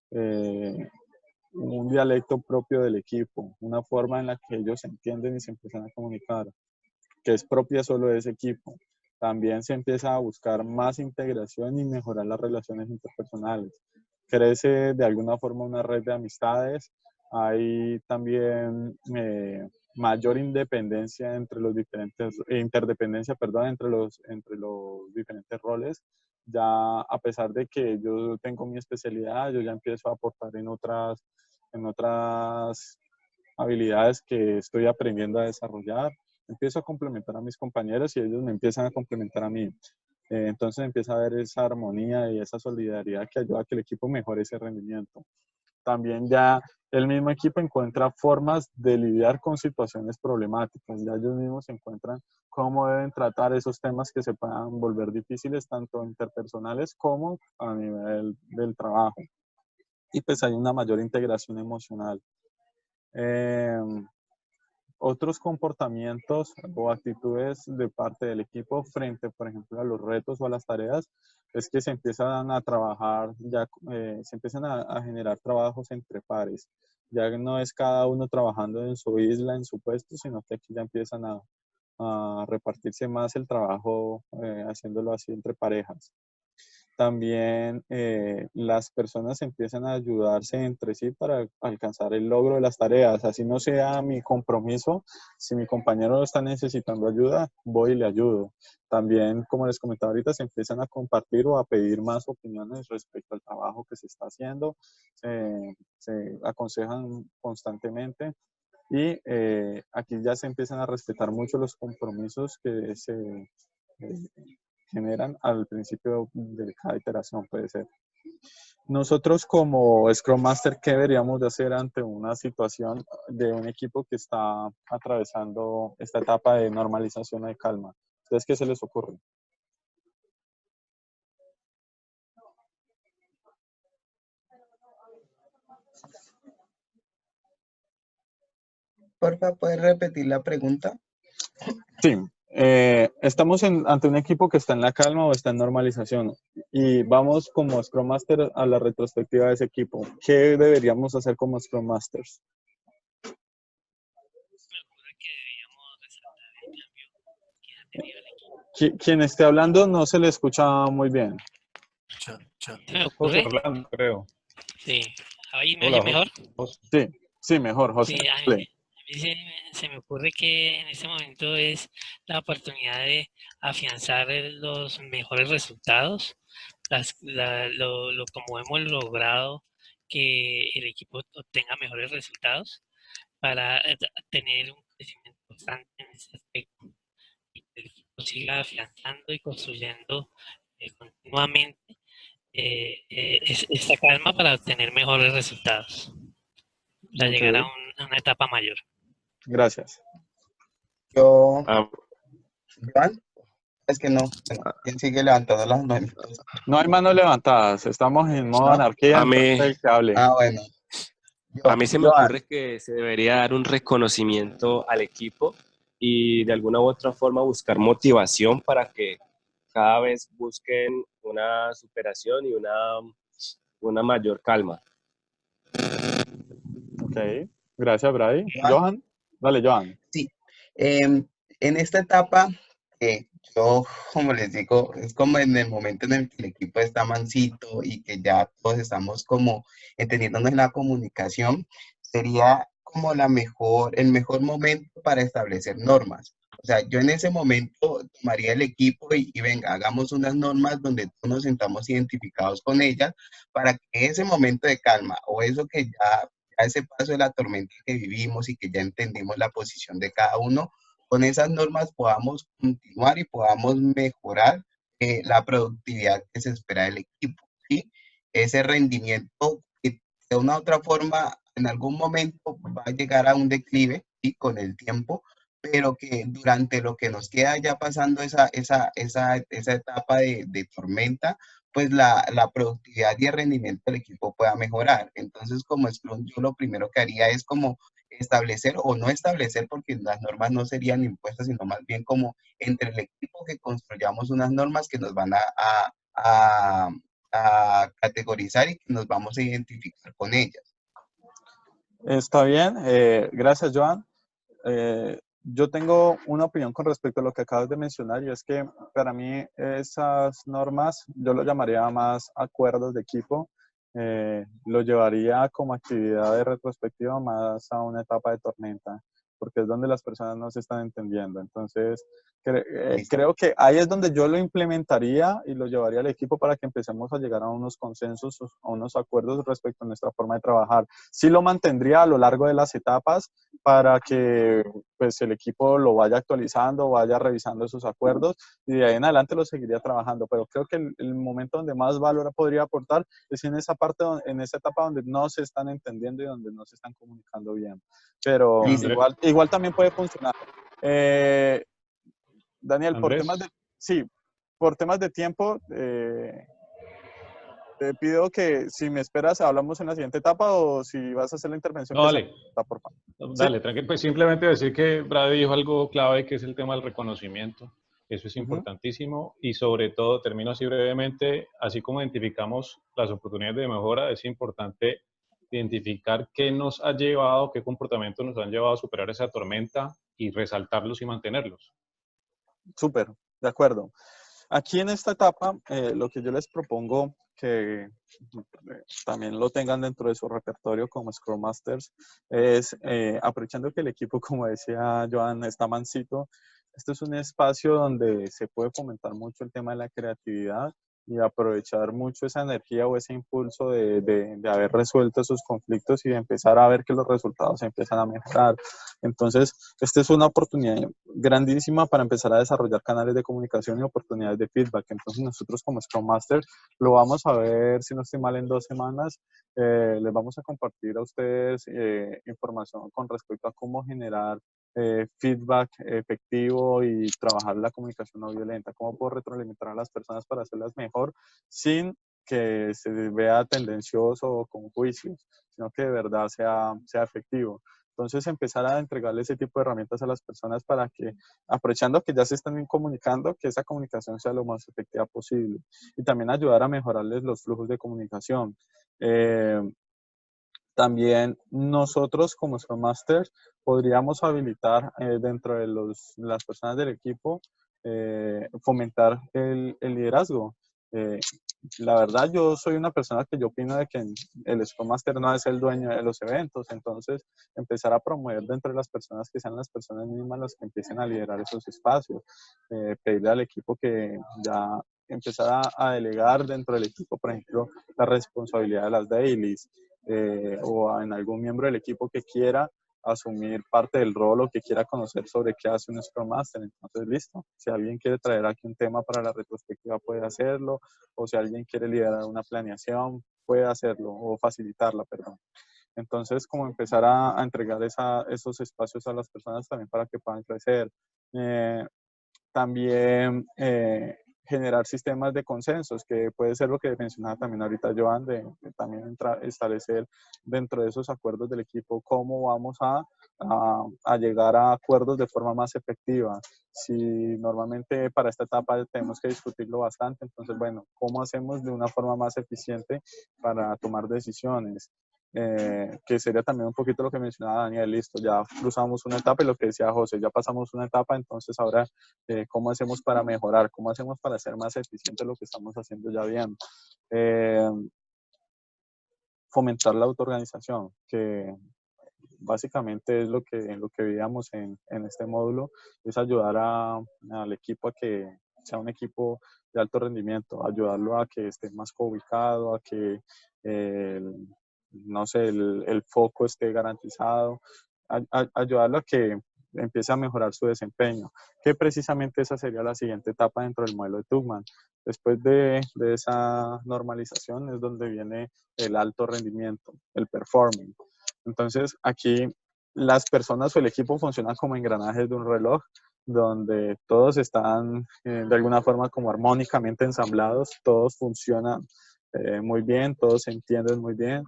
un dialecto propio del equipo, una forma en la que ellos se entienden y se empiezan a comunicar, que es propia solo de ese equipo. También se empieza a buscar más integración y mejorar las relaciones interpersonales. Crece de alguna forma una red de amistades. Hay también mayor independencia entre los diferentes, interdependencia, perdón, entre los diferentes roles. Ya a pesar de que yo tengo mi especialidad, yo ya empiezo a aportar en otras habilidades que estoy aprendiendo a desarrollar. Empiezo a complementar a mis compañeros y ellos me empiezan a complementar a mí. Entonces empieza a haber esa armonía y esa solidaridad que ayuda a que el equipo mejore ese rendimiento. También ya el mismo equipo encuentra formas de lidiar con situaciones problemáticas. Ya ellos mismos encuentran cómo deben tratar esos temas que se puedan volver difíciles, tanto interpersonales como a nivel del trabajo. Y pues hay una mayor integración emocional. Otros comportamientos o actitudes de parte del equipo frente, por ejemplo, a los retos o a las tareas, es que se empiezan a trabajar, se empiezan a generar trabajos entre pares. Ya no es cada uno trabajando en su isla, en su puesto, sino que aquí ya empiezan a repartirse más el trabajo, haciéndolo así entre parejas. También las personas empiezan a ayudarse entre sí para alcanzar el logro de las tareas. Así no sea mi compromiso, si mi compañero está necesitando ayuda, voy y le ayudo. También, como les comentaba ahorita, se empiezan a compartir o a pedir más opiniones respecto al trabajo que se está haciendo. Se aconsejan constantemente. Y aquí ya se empiezan a respetar mucho los compromisos que se generan al principio de cada iteración, puede ser. Nosotros como Scrum Master, ¿qué deberíamos de hacer ante una situación de un equipo que está atravesando esta etapa de normalización o de calma? ¿Ustedes qué se les ocurre? Porfa, ¿puedes repetir la pregunta? Sí. Estamos ante un equipo que está en la calma o está en normalización y vamos como Scrum Master a la retrospectiva de ese equipo. ¿Qué deberíamos hacer como Scrum Masters? Quien esté hablando no se le escucha muy bien. ¿Se me ocurre? Orlando, creo. Sí. ¿Ahí me oye mejor? Sí, mejor, José. Sí, a mí se me ocurre que en este momento es la oportunidad de afianzar los mejores resultados, como hemos logrado que el equipo obtenga mejores resultados para tener un crecimiento constante en ese aspecto y que el equipo siga afianzando y construyendo continuamente esta calma para obtener mejores resultados, para llegar a una etapa mayor. Gracias. Joan, es que no. Bueno, ¿quién sigue levantando las manitos? No hay manos levantadas, estamos en modo ¿No? anarquía, A mí, entonces que hable. Ah, bueno. a mí se me Joan, ocurre que se debería dar un reconocimiento al equipo y de alguna u otra forma buscar motivación para que cada vez busquen una superación y una mayor calma. Ok, gracias, Brady. Joan, Johan, dale, Johan. sí. En esta etapa, yo, como les digo, es como en el momento en el que el equipo está mansito y que ya todos estamos como entendiéndonos en la comunicación, sería como el mejor momento para establecer normas. O sea, yo en ese momento tomaría el equipo y venga, hagamos unas normas donde todos nos sentamos identificados con ellas para que ese momento de calma o eso que ya ese paso de la tormenta que vivimos y que ya entendimos la posición de cada uno, con esas normas podamos continuar y podamos mejorar la productividad que se espera del equipo, ¿sí? Ese rendimiento que de una u otra forma en algún momento va a llegar a un declive, ¿sí? Con el tiempo, pero que durante lo que nos queda ya pasando esa etapa de tormenta, pues la productividad y el rendimiento del equipo pueda mejorar. Entonces, como Scrum, yo lo primero que haría es como establecer o no establecer, porque las normas no serían impuestas, sino más bien como entre el equipo que construyamos unas normas que nos van a, a categorizar y que nos vamos a identificar con ellas. Está bien, gracias, Joan. Yo tengo una opinión con respecto a lo que acabas de mencionar y es que para mí esas normas, yo lo llamaría más acuerdos de equipo, lo llevaría como actividad de retrospectiva más a una etapa de tormenta, porque es donde las personas no se están entendiendo. Entonces, creo que ahí es donde yo lo implementaría y lo llevaría al equipo para que empecemos a llegar a unos consensos, a unos acuerdos respecto a nuestra forma de trabajar. Sí lo mantendría a lo largo de las etapas para que pues, el equipo lo vaya actualizando, vaya revisando esos acuerdos y de ahí en adelante lo seguiría trabajando. Pero creo que el momento donde más valor podría aportar es en esa parte, en esa etapa donde no se están entendiendo y donde no se están comunicando bien. Pero igual también puede funcionar. Daniel, por temas de tiempo, te pido que si me esperas hablamos en la siguiente etapa o si vas a hacer la intervención. No, dale. Por favor. Dale, tranquilo. Pues simplemente decir que Brady dijo algo clave, que es el tema del reconocimiento. Eso es importantísimo y sobre todo, termino así brevemente, así como identificamos las oportunidades de mejora, es importante identificar qué nos ha llevado, qué comportamientos nos han llevado a superar esa tormenta y resaltarlos y mantenerlos. Súper, de acuerdo. Aquí en esta etapa, lo que yo les propongo que también lo tengan dentro de su repertorio como Scrum Masters es, aprovechando que el equipo, como decía Joan, está mansito, este es un espacio donde se puede fomentar mucho el tema de la creatividad y aprovechar mucho esa energía o ese impulso de haber resuelto esos conflictos y de empezar a ver que los resultados se empiezan a mejorar. Entonces, esta es una oportunidad grandísima para empezar a desarrollar canales de comunicación y oportunidades de feedback. Entonces, nosotros como Scrum Master lo vamos a ver, si no estoy mal, en 2 semanas. Les vamos a compartir a ustedes información con respecto a cómo generar feedback efectivo y trabajar la comunicación no violenta, cómo puedo retroalimentar a las personas para hacerlas mejor sin que se vea tendencioso o con juicios, sino que de verdad sea efectivo. Entonces, empezar a entregarle ese tipo de herramientas a las personas para que, aprovechando que ya se están comunicando, que esa comunicación sea lo más efectiva posible. Y también ayudar a mejorarles los flujos de comunicación. También nosotros como Scrum Masters podríamos habilitar dentro de las personas del equipo fomentar el liderazgo. La verdad, yo soy una persona que yo opino de que el Scrum Master no es el dueño de los eventos, entonces empezar a promover dentro de las personas que sean las personas mismas las que empiecen a liderar esos espacios, pedirle al equipo que ya empezar a delegar dentro del equipo, por ejemplo, la responsabilidad de las dailies, o en algún miembro del equipo que quiera asumir parte del rol o que quiera conocer sobre qué hace un Scrum Master. Entonces, listo. Si alguien quiere traer aquí un tema para la retrospectiva, puede hacerlo. O si alguien quiere liderar una planeación, puede hacerlo o facilitarla, perdón. Entonces, como empezar a entregar esos espacios a las personas también para que puedan crecer. También generar sistemas de consensos, que puede ser lo que mencionaba también ahorita Joan, de también establecer dentro de esos acuerdos del equipo cómo vamos a llegar a acuerdos de forma más efectiva. Si normalmente para esta etapa tenemos que discutirlo bastante, entonces, bueno, ¿cómo hacemos de una forma más eficiente para tomar decisiones? Que sería también un poquito lo que mencionaba Daniel, listo, ya cruzamos una etapa y lo que decía José, ya pasamos una etapa, entonces ahora, ¿cómo hacemos para mejorar? ¿Cómo hacemos para ser más eficiente lo que estamos haciendo ya bien? Fomentar la autoorganización, que básicamente es lo que veíamos en este módulo, es ayudar al equipo a que sea un equipo de alto rendimiento, ayudarlo a que esté más coubicado, a que no sé, el foco esté garantizado, ayudarlo a que empiece a mejorar su desempeño, que precisamente esa sería la siguiente etapa dentro del modelo de Tuchman. Después de esa normalización es donde viene el alto rendimiento, el performing. Entonces, aquí las personas o el equipo funcionan como engranajes de un reloj, donde todos están de alguna forma como armónicamente ensamblados, todos funcionan muy bien, todos se entienden muy bien.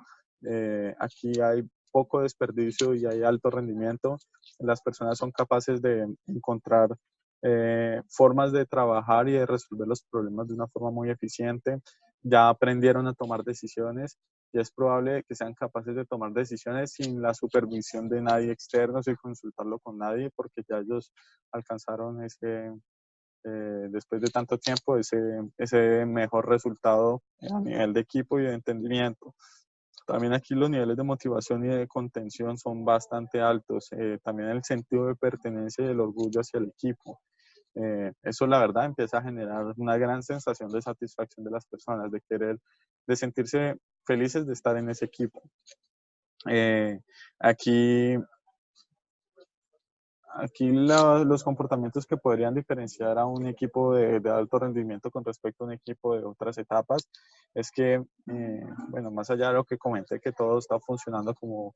Aquí hay poco desperdicio y hay alto rendimiento. Las personas son capaces de encontrar formas de trabajar y de resolver los problemas de una forma muy eficiente. Ya aprendieron a tomar decisiones y es probable que sean capaces de tomar decisiones sin la supervisión de nadie externo, sin consultarlo con nadie, porque ya ellos alcanzaron después de tanto tiempo ese mejor resultado a nivel de equipo y de entendimiento. También aquí los niveles de motivación y de contención son bastante altos. También el sentido de pertenencia y el orgullo hacia el equipo. Eso la verdad empieza a generar una gran sensación de satisfacción de las personas, de sentirse felices de estar en ese equipo. Aquí los comportamientos que podrían diferenciar a un equipo de alto rendimiento con respecto a un equipo de otras etapas es que, bueno, más allá de lo que comenté, que todo está funcionando como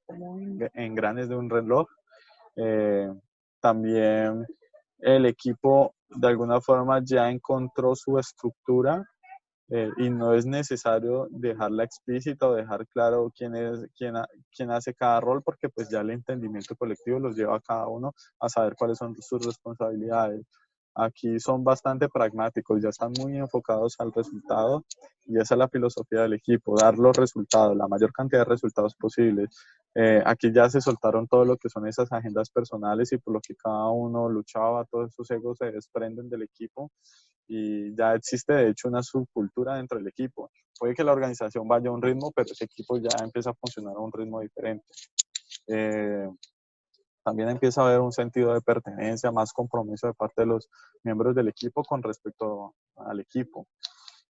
engranes de un reloj, también el equipo de alguna forma ya encontró su estructura y no es necesario dejarla explícita o dejar claro quién hace cada rol, porque pues ya el entendimiento colectivo los lleva a cada uno a saber cuáles son sus responsabilidades. Aquí son bastante pragmáticos, ya están muy enfocados al resultado y esa es la filosofía del equipo, dar los resultados, la mayor cantidad de resultados posibles. Aquí ya se soltaron todo lo que son esas agendas personales y por lo que cada uno luchaba, todos esos egos se desprenden del equipo y ya existe de hecho una subcultura dentro del equipo. Puede que la organización vaya a un ritmo, pero ese equipo ya empieza a funcionar a un ritmo diferente. También empieza a haber un sentido de pertenencia, más compromiso de parte de los miembros del equipo con respecto al equipo.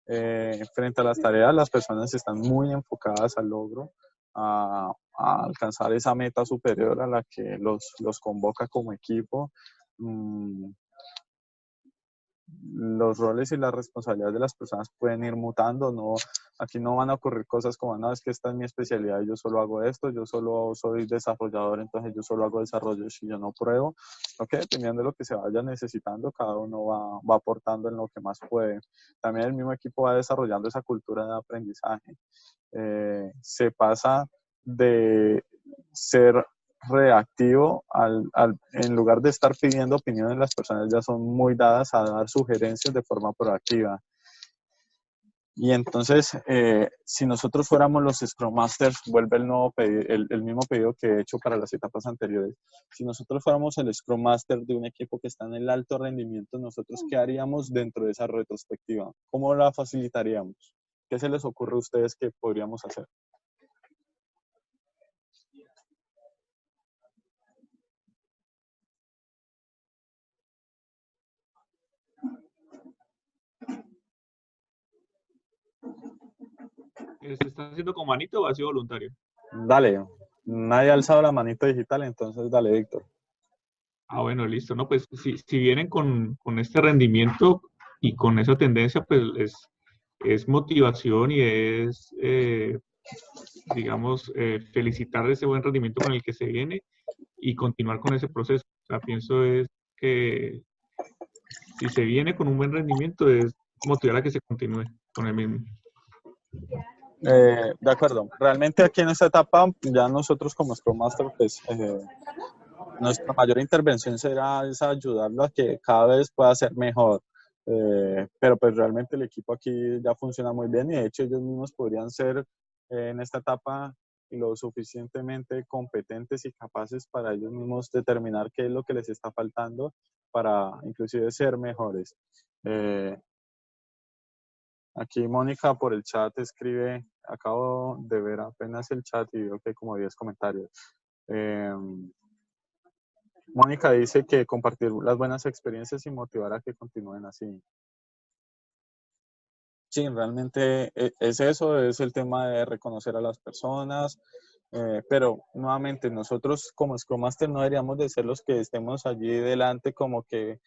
Frente a las tareas, las personas están muy enfocadas al logro, a alcanzar esa meta superior a la que los convoca como equipo. Los roles y las responsabilidades de las personas pueden ir mutando, aquí no van a ocurrir cosas como, no, es que esta es mi especialidad, yo solo hago esto, yo solo soy desarrollador, entonces yo solo hago desarrollo si yo no pruebo. Dependiendo de lo que se vaya necesitando, cada uno va aportando en lo que más puede. También el mismo equipo va desarrollando esa cultura de aprendizaje. Se pasa de ser reactivo en lugar de estar pidiendo opiniones, las personas ya son muy dadas a dar sugerencias de forma proactiva. Y entonces, si nosotros fuéramos los Scrum Masters, vuelve el mismo pedido que he hecho para las etapas anteriores. Si nosotros fuéramos el Scrum Master de un equipo que está en el alto rendimiento, ¿nosotros qué haríamos dentro de esa retrospectiva? ¿Cómo la facilitaríamos? ¿Qué se les ocurre a ustedes que podríamos hacer? ¿Se está haciendo con manito o ha sido voluntario? Dale, nadie ha alzado la manito digital, entonces dale, Víctor. Ah, bueno, listo, ¿no? Pues si vienen con este rendimiento y con esa tendencia, pues es motivación y es, digamos, felicitar ese buen rendimiento con el que se viene y continuar con ese proceso. O sea, pienso es que si se viene con un buen rendimiento, es motivar a que se continúe con el mismo. De acuerdo. Realmente aquí en esta etapa, ya nosotros como Scrum Master, pues nuestra mayor intervención será esa ayudarlo a que cada vez pueda ser mejor. Pero pues realmente el equipo aquí ya funciona muy bien y de hecho ellos mismos podrían ser en esta etapa lo suficientemente competentes y capaces para ellos mismos determinar qué es lo que les está faltando para inclusive ser mejores. Aquí Mónica por el chat escribe, acabo de ver apenas el chat y veo que hay como 10 comentarios. Mónica dice que compartir las buenas experiencias y motivar a que continúen así. Sí, realmente es eso, es el tema de reconocer a las personas, pero nuevamente nosotros como Scrum Master no deberíamos de ser los que estemos allí delante como que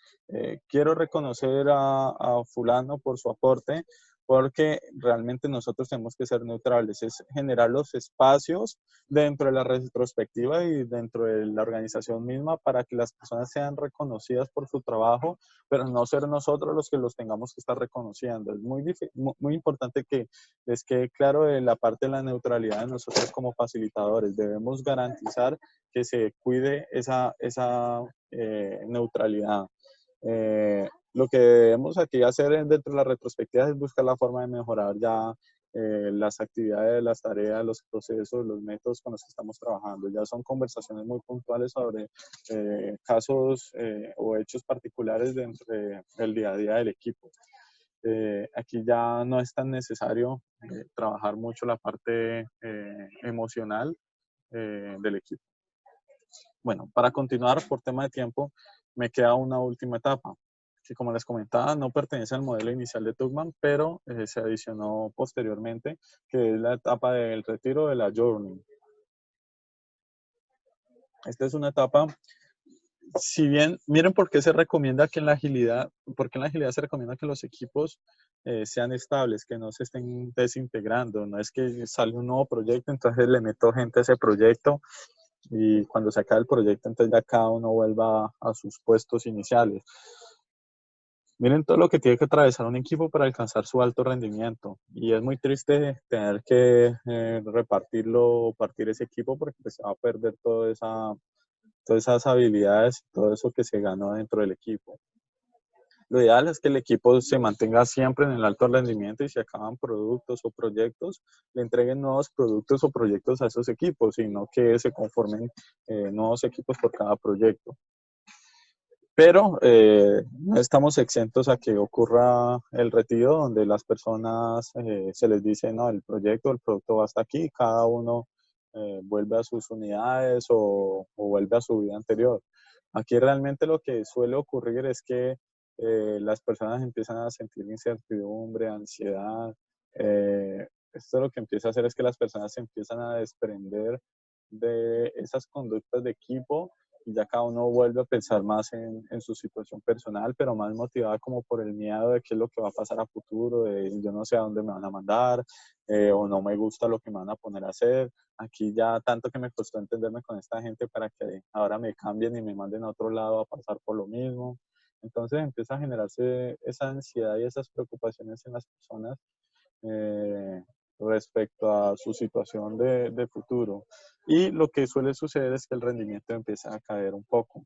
quiero reconocer a fulano por su aporte, porque realmente nosotros tenemos que ser neutrales, es generar los espacios dentro de la retrospectiva y dentro de la organización misma para que las personas sean reconocidas por su trabajo, pero no ser nosotros los que los tengamos que estar reconociendo. Es muy importante que les quede claro de la parte de la neutralidad de nosotros como facilitadores. Debemos garantizar que se cuide esa neutralidad. Lo que debemos aquí hacer dentro de la retrospectiva es buscar la forma de mejorar ya las actividades, las tareas, los procesos, los métodos con los que estamos trabajando. Ya son conversaciones muy puntuales sobre casos o hechos particulares dentro del día a día del equipo. Aquí ya no es tan necesario trabajar mucho la parte emocional del equipo. Bueno, para continuar por tema de tiempo, me queda una última etapa, que como les comentaba, no pertenece al modelo inicial de Tugman, pero se adicionó posteriormente, que es la etapa del retiro de la journey. Esta es una etapa, si bien, miren por qué se recomienda que en la agilidad, porque en la agilidad se recomienda que los equipos sean estables, que no se estén desintegrando, no es que sale un nuevo proyecto, entonces le meto gente a ese proyecto y cuando se acabe el proyecto, entonces ya cada uno vuelva a sus puestos iniciales. Miren todo lo que tiene que atravesar un equipo para alcanzar su alto rendimiento. Y es muy triste tener que repartirlo, partir ese equipo porque pues, se va a perder todas esas habilidades, todo eso que se ganó dentro del equipo. Lo ideal es que el equipo se mantenga siempre en el alto rendimiento y si acaban productos o proyectos, le entreguen nuevos productos o proyectos a esos equipos, sino que se conformen nuevos equipos por cada proyecto. Pero no estamos exentos a que ocurra el retiro donde las personas se les dice, no, el producto va hasta aquí, cada uno vuelve a sus unidades o vuelve a su vida anterior. Aquí realmente lo que suele ocurrir es que las personas empiezan a sentir incertidumbre, ansiedad. Esto lo que empieza a hacer es que las personas se empiezan a desprender de esas conductas de equipo y ya cada uno vuelve a pensar más en su situación personal, pero más motivada como por el miedo de qué es lo que va a pasar a futuro, de yo no sé a dónde me van a mandar o no me gusta lo que me van a poner a hacer. Aquí ya tanto que me costó entenderme con esta gente para que ahora me cambien y me manden a otro lado a pasar por lo mismo. Entonces empieza a generarse esa ansiedad y esas preocupaciones en las personas respecto a su situación de futuro. Y lo que suele suceder es que el rendimiento empieza a caer un poco.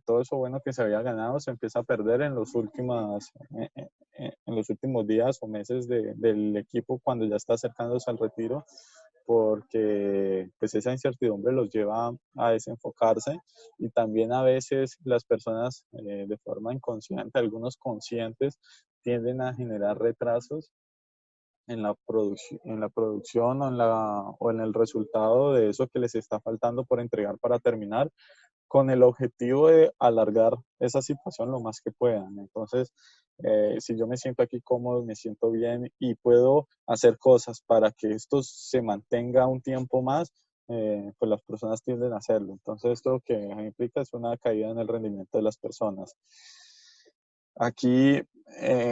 Todo eso bueno que se había ganado se empieza a perder en los últimos días o meses del equipo cuando ya está acercándose al retiro, porque pues esa incertidumbre los lleva a desenfocarse y también a veces las personas de forma inconsciente, algunos conscientes, tienden a generar retrasos en la producción o en el resultado de eso que les está faltando por entregar para terminar, con el objetivo de alargar esa situación lo más que puedan. Entonces, si yo me siento aquí cómodo, me siento bien y puedo hacer cosas para que esto se mantenga un tiempo más, pues las personas tienden a hacerlo. Entonces, esto lo que implica es una caída en el rendimiento de las personas. Aquí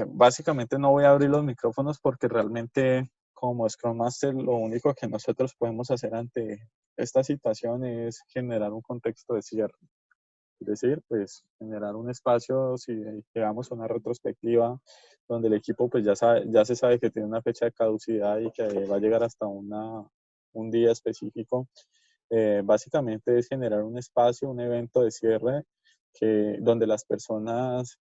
básicamente no voy a abrir los micrófonos porque realmente como Scrum Master lo único que nosotros podemos hacer ante esta situación es generar un contexto de cierre. Es decir, pues generar un espacio, si llegamos a una retrospectiva, donde el equipo pues ya se sabe que tiene una fecha de caducidad y que va a llegar hasta un día específico. Básicamente es generar un espacio, un evento de cierre donde las personas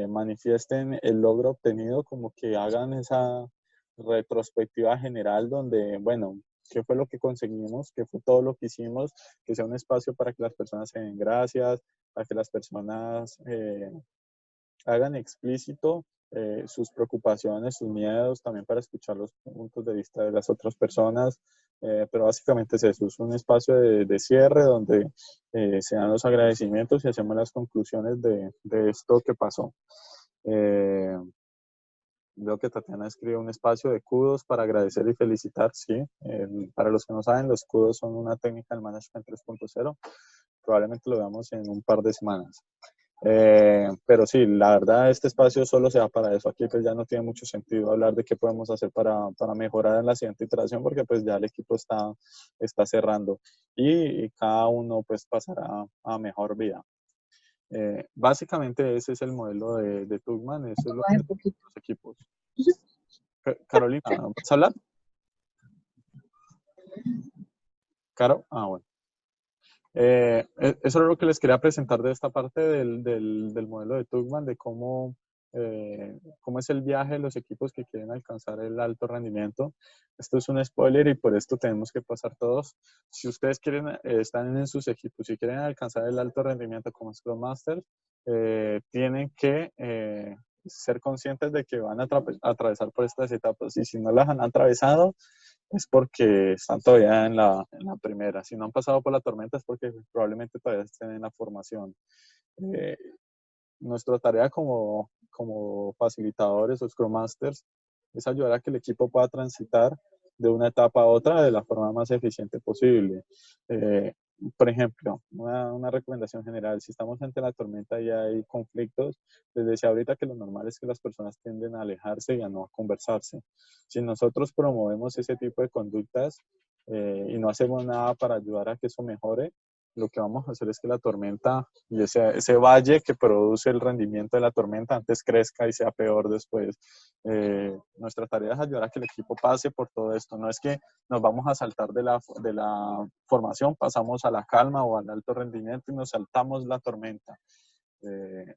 manifiesten el logro obtenido, como que hagan esa retrospectiva general donde, bueno, qué fue lo que conseguimos, qué fue todo lo que hicimos, que sea un espacio para que las personas se den gracias, para que las personas hagan explícito sus preocupaciones, sus miedos, también para escuchar los puntos de vista de las otras personas. Pero básicamente es eso, es un espacio de cierre donde se dan los agradecimientos y hacemos las conclusiones de esto que pasó. Veo que Tatiana escribe un espacio de kudos para agradecer y felicitar, sí. Para los que no saben, los kudos son una técnica del Management 3.0. Probablemente lo veamos en un par de semanas. Pero sí, la verdad este espacio solo se da para eso. Aquí pues ya no tiene mucho sentido hablar de qué podemos hacer para mejorar en la siguiente iteración, porque pues ya el equipo está cerrando y cada uno pues pasará a mejor vida. Básicamente ese es el modelo de Tugman, eso es lo que los equipos. Carolina, ¿vas a hablar? Caro, bueno. Eso es lo que les quería presentar de esta parte del modelo de Tugman, de cómo es el viaje de los equipos que quieren alcanzar el alto rendimiento. Esto es un spoiler y por esto tenemos que pasar todos. Si ustedes están en sus equipos y quieren alcanzar el alto rendimiento como Scrum Master, tienen que ser conscientes de que van a atravesar por estas etapas, y si no las han atravesado es porque están todavía en la primera. Si no han pasado por la tormenta es porque probablemente todavía estén en la formación. Nuestra tarea como facilitadores o Scrum Masters es ayudar a que el equipo pueda transitar de una etapa a otra de la forma más eficiente posible. Por ejemplo, una recomendación general: si estamos ante la tormenta y hay conflictos, les decía ahorita que lo normal es que las personas tienden a alejarse y a no conversarse. Si nosotros promovemos ese tipo de conductas y no hacemos nada para ayudar a que eso mejore, lo que vamos a hacer es que la tormenta y ese valle que produce el rendimiento de la tormenta antes crezca y sea peor después. Nuestra tarea es ayudar a que el equipo pase por todo esto. No es que nos vamos a saltar de la formación, pasamos a la calma o al alto rendimiento y nos saltamos la tormenta.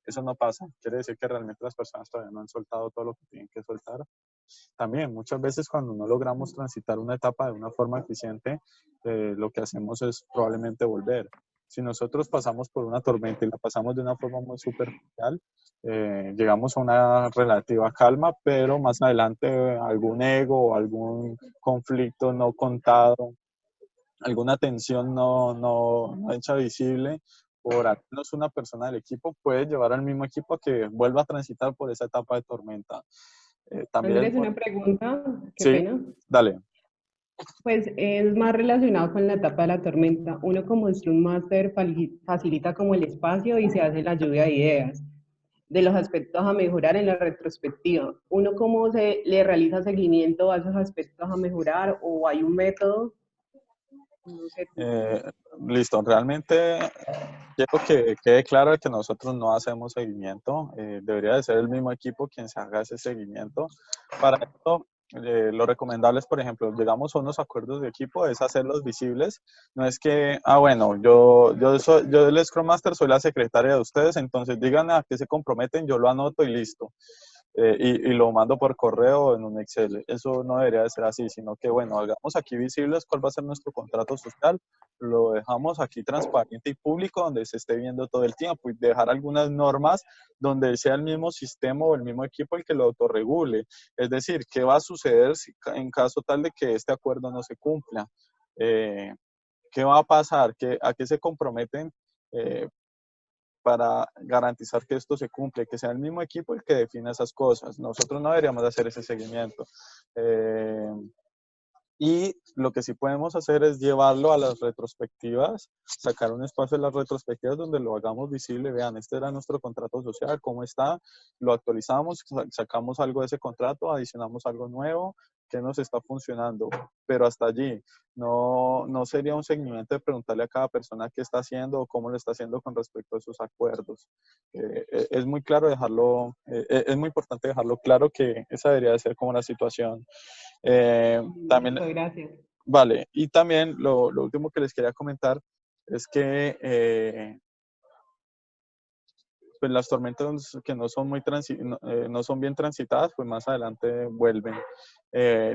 Eso no pasa. Quiere decir que realmente las personas todavía no han soltado todo lo que tienen que soltar. También muchas veces cuando no logramos transitar una etapa de una forma eficiente, lo que hacemos es probablemente volver. Si nosotros pasamos por una tormenta y la pasamos de una forma muy superficial, llegamos a una relativa calma, pero más adelante algún ego o algún conflicto no contado, alguna tensión no hecha visible por al menos una persona del equipo, puede llevar al mismo equipo a que vuelva a transitar por esa etapa de tormenta. También Andrés, una pregunta, qué sí, pena. dale. Pues es más relacionado con la etapa de la tormenta. Uno como Scrum Master facilita como el espacio y se hace la lluvia de ideas de los aspectos a mejorar en la retrospectiva. ¿Uno cómo le realiza seguimiento a esos aspectos a mejorar o hay un método? No sé. Listo, realmente quiero que quede claro que nosotros no hacemos seguimiento. Debería de ser el mismo equipo quien se haga ese seguimiento. Para esto, lo recomendable es, por ejemplo, llegamos a unos acuerdos de equipo, es hacerlos visibles. No es que, bueno, yo el Scrum Master soy la secretaria de ustedes, entonces díganme a qué se comprometen, yo lo anoto y listo. Y lo mando por correo en un Excel. Eso no debería de ser así, sino que, bueno, hagamos aquí visibles cuál va a ser nuestro contrato social, lo dejamos aquí transparente y público, donde se esté viendo todo el tiempo, y dejar algunas normas donde sea el mismo sistema o el mismo equipo el que lo autorregule. Es decir, ¿qué va a suceder en caso tal de que este acuerdo no se cumpla? ¿Qué va a pasar? ¿A qué se comprometen para garantizar que esto se cumple, que sea el mismo equipo el que define esas cosas? Nosotros no deberíamos de hacer ese seguimiento. Y lo que sí podemos hacer es llevarlo a las retrospectivas, sacar un espacio de las retrospectivas donde lo hagamos visible. Vean, este era nuestro contrato social, ¿cómo está? Lo actualizamos, sacamos algo de ese contrato, adicionamos algo nuevo, qué nos está funcionando, pero hasta allí. No sería un seguimiento de preguntarle a cada persona qué está haciendo o cómo lo está haciendo con respecto a sus acuerdos. Es muy claro dejarlo, es muy importante dejarlo claro que esa debería de ser como la situación. También, Listo, gracias. vale, y también lo último que les quería comentar es que pues las tormentas que no son no son bien transitadas, pues más adelante vuelven.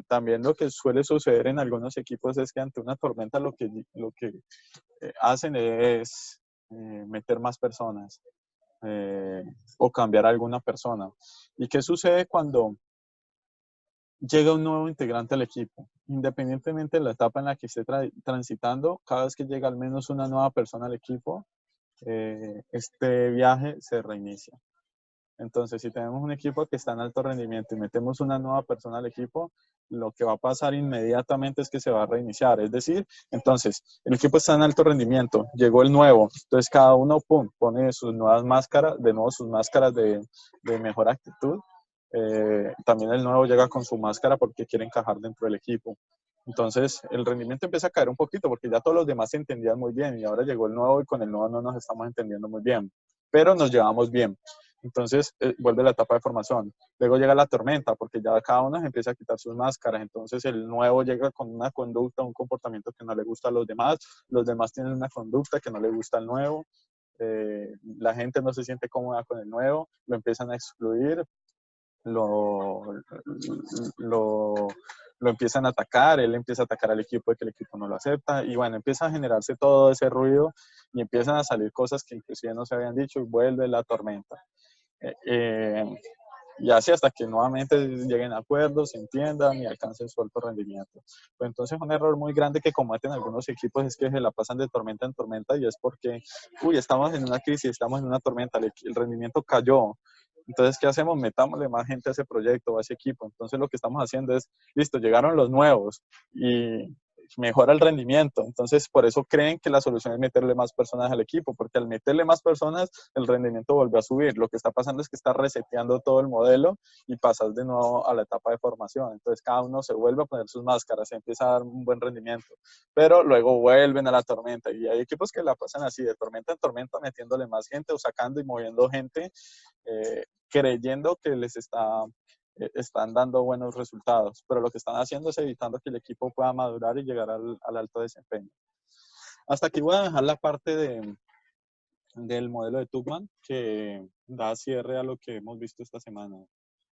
También lo que suele suceder en algunos equipos es que ante una tormenta lo que hacen es meter más personas o cambiar a alguna persona. ¿Y qué sucede cuando llega un nuevo integrante al equipo? Independientemente de la etapa en la que esté transitando, cada vez que llega al menos una nueva persona al equipo, este viaje se reinicia. Entonces, si tenemos un equipo que está en alto rendimiento y metemos una nueva persona al equipo, lo que va a pasar inmediatamente es que se va a reiniciar. Es decir, entonces, el equipo está en alto rendimiento, llegó el nuevo, entonces cada uno, pum, pone sus nuevas máscaras, de nuevo sus máscaras de mejor actitud. También el nuevo llega con su máscara porque quiere encajar dentro del equipo. Entonces, el rendimiento empieza a caer un poquito porque ya todos los demás se entendían muy bien y ahora llegó el nuevo y con el nuevo no nos estamos entendiendo muy bien, pero nos llevamos bien. Entonces, vuelve la etapa de formación. Luego llega la tormenta, porque ya cada uno se empieza a quitar sus máscaras. Entonces, el nuevo llega con una conducta, un comportamiento que no le gusta a los demás tienen una conducta que no le gusta al nuevo. La gente no se siente cómoda con el nuevo, lo empiezan a excluir, lo, lo, lo empiezan a atacar, él empieza a atacar al equipo de que el equipo no lo acepta y bueno, empieza a generarse todo ese ruido y empiezan a salir cosas que inclusive no se habían dicho y vuelve la tormenta. Y así hasta que nuevamente lleguen a acuerdos, se entiendan y alcancen su alto rendimiento. Pues entonces un error muy grande que cometen algunos equipos es que se la pasan de tormenta en tormenta y es porque, uy, estamos en una crisis, estamos en una tormenta, el rendimiento cayó. Entonces, ¿qué hacemos? Metámosle más gente a ese proyecto, a ese equipo. Entonces, lo que estamos haciendo es, listo, llegaron los nuevos y mejora el rendimiento. Entonces, por eso creen que la solución es meterle más personas al equipo, porque al meterle más personas, el rendimiento vuelve a subir. Lo que está pasando es que está reseteando todo el modelo y pasas de nuevo a la etapa de formación. Entonces, cada uno se vuelve a poner sus máscaras, se empieza a dar un buen rendimiento, pero luego vuelven a la tormenta. Y hay equipos que la pasan así, de tormenta en tormenta, metiéndole más gente o sacando y moviendo gente, creyendo que les están dando buenos resultados, pero lo que están haciendo es evitando que el equipo pueda madurar y llegar al alto desempeño. Hasta aquí voy a dejar la parte del modelo de Tubman, que da cierre a lo que hemos visto esta semana.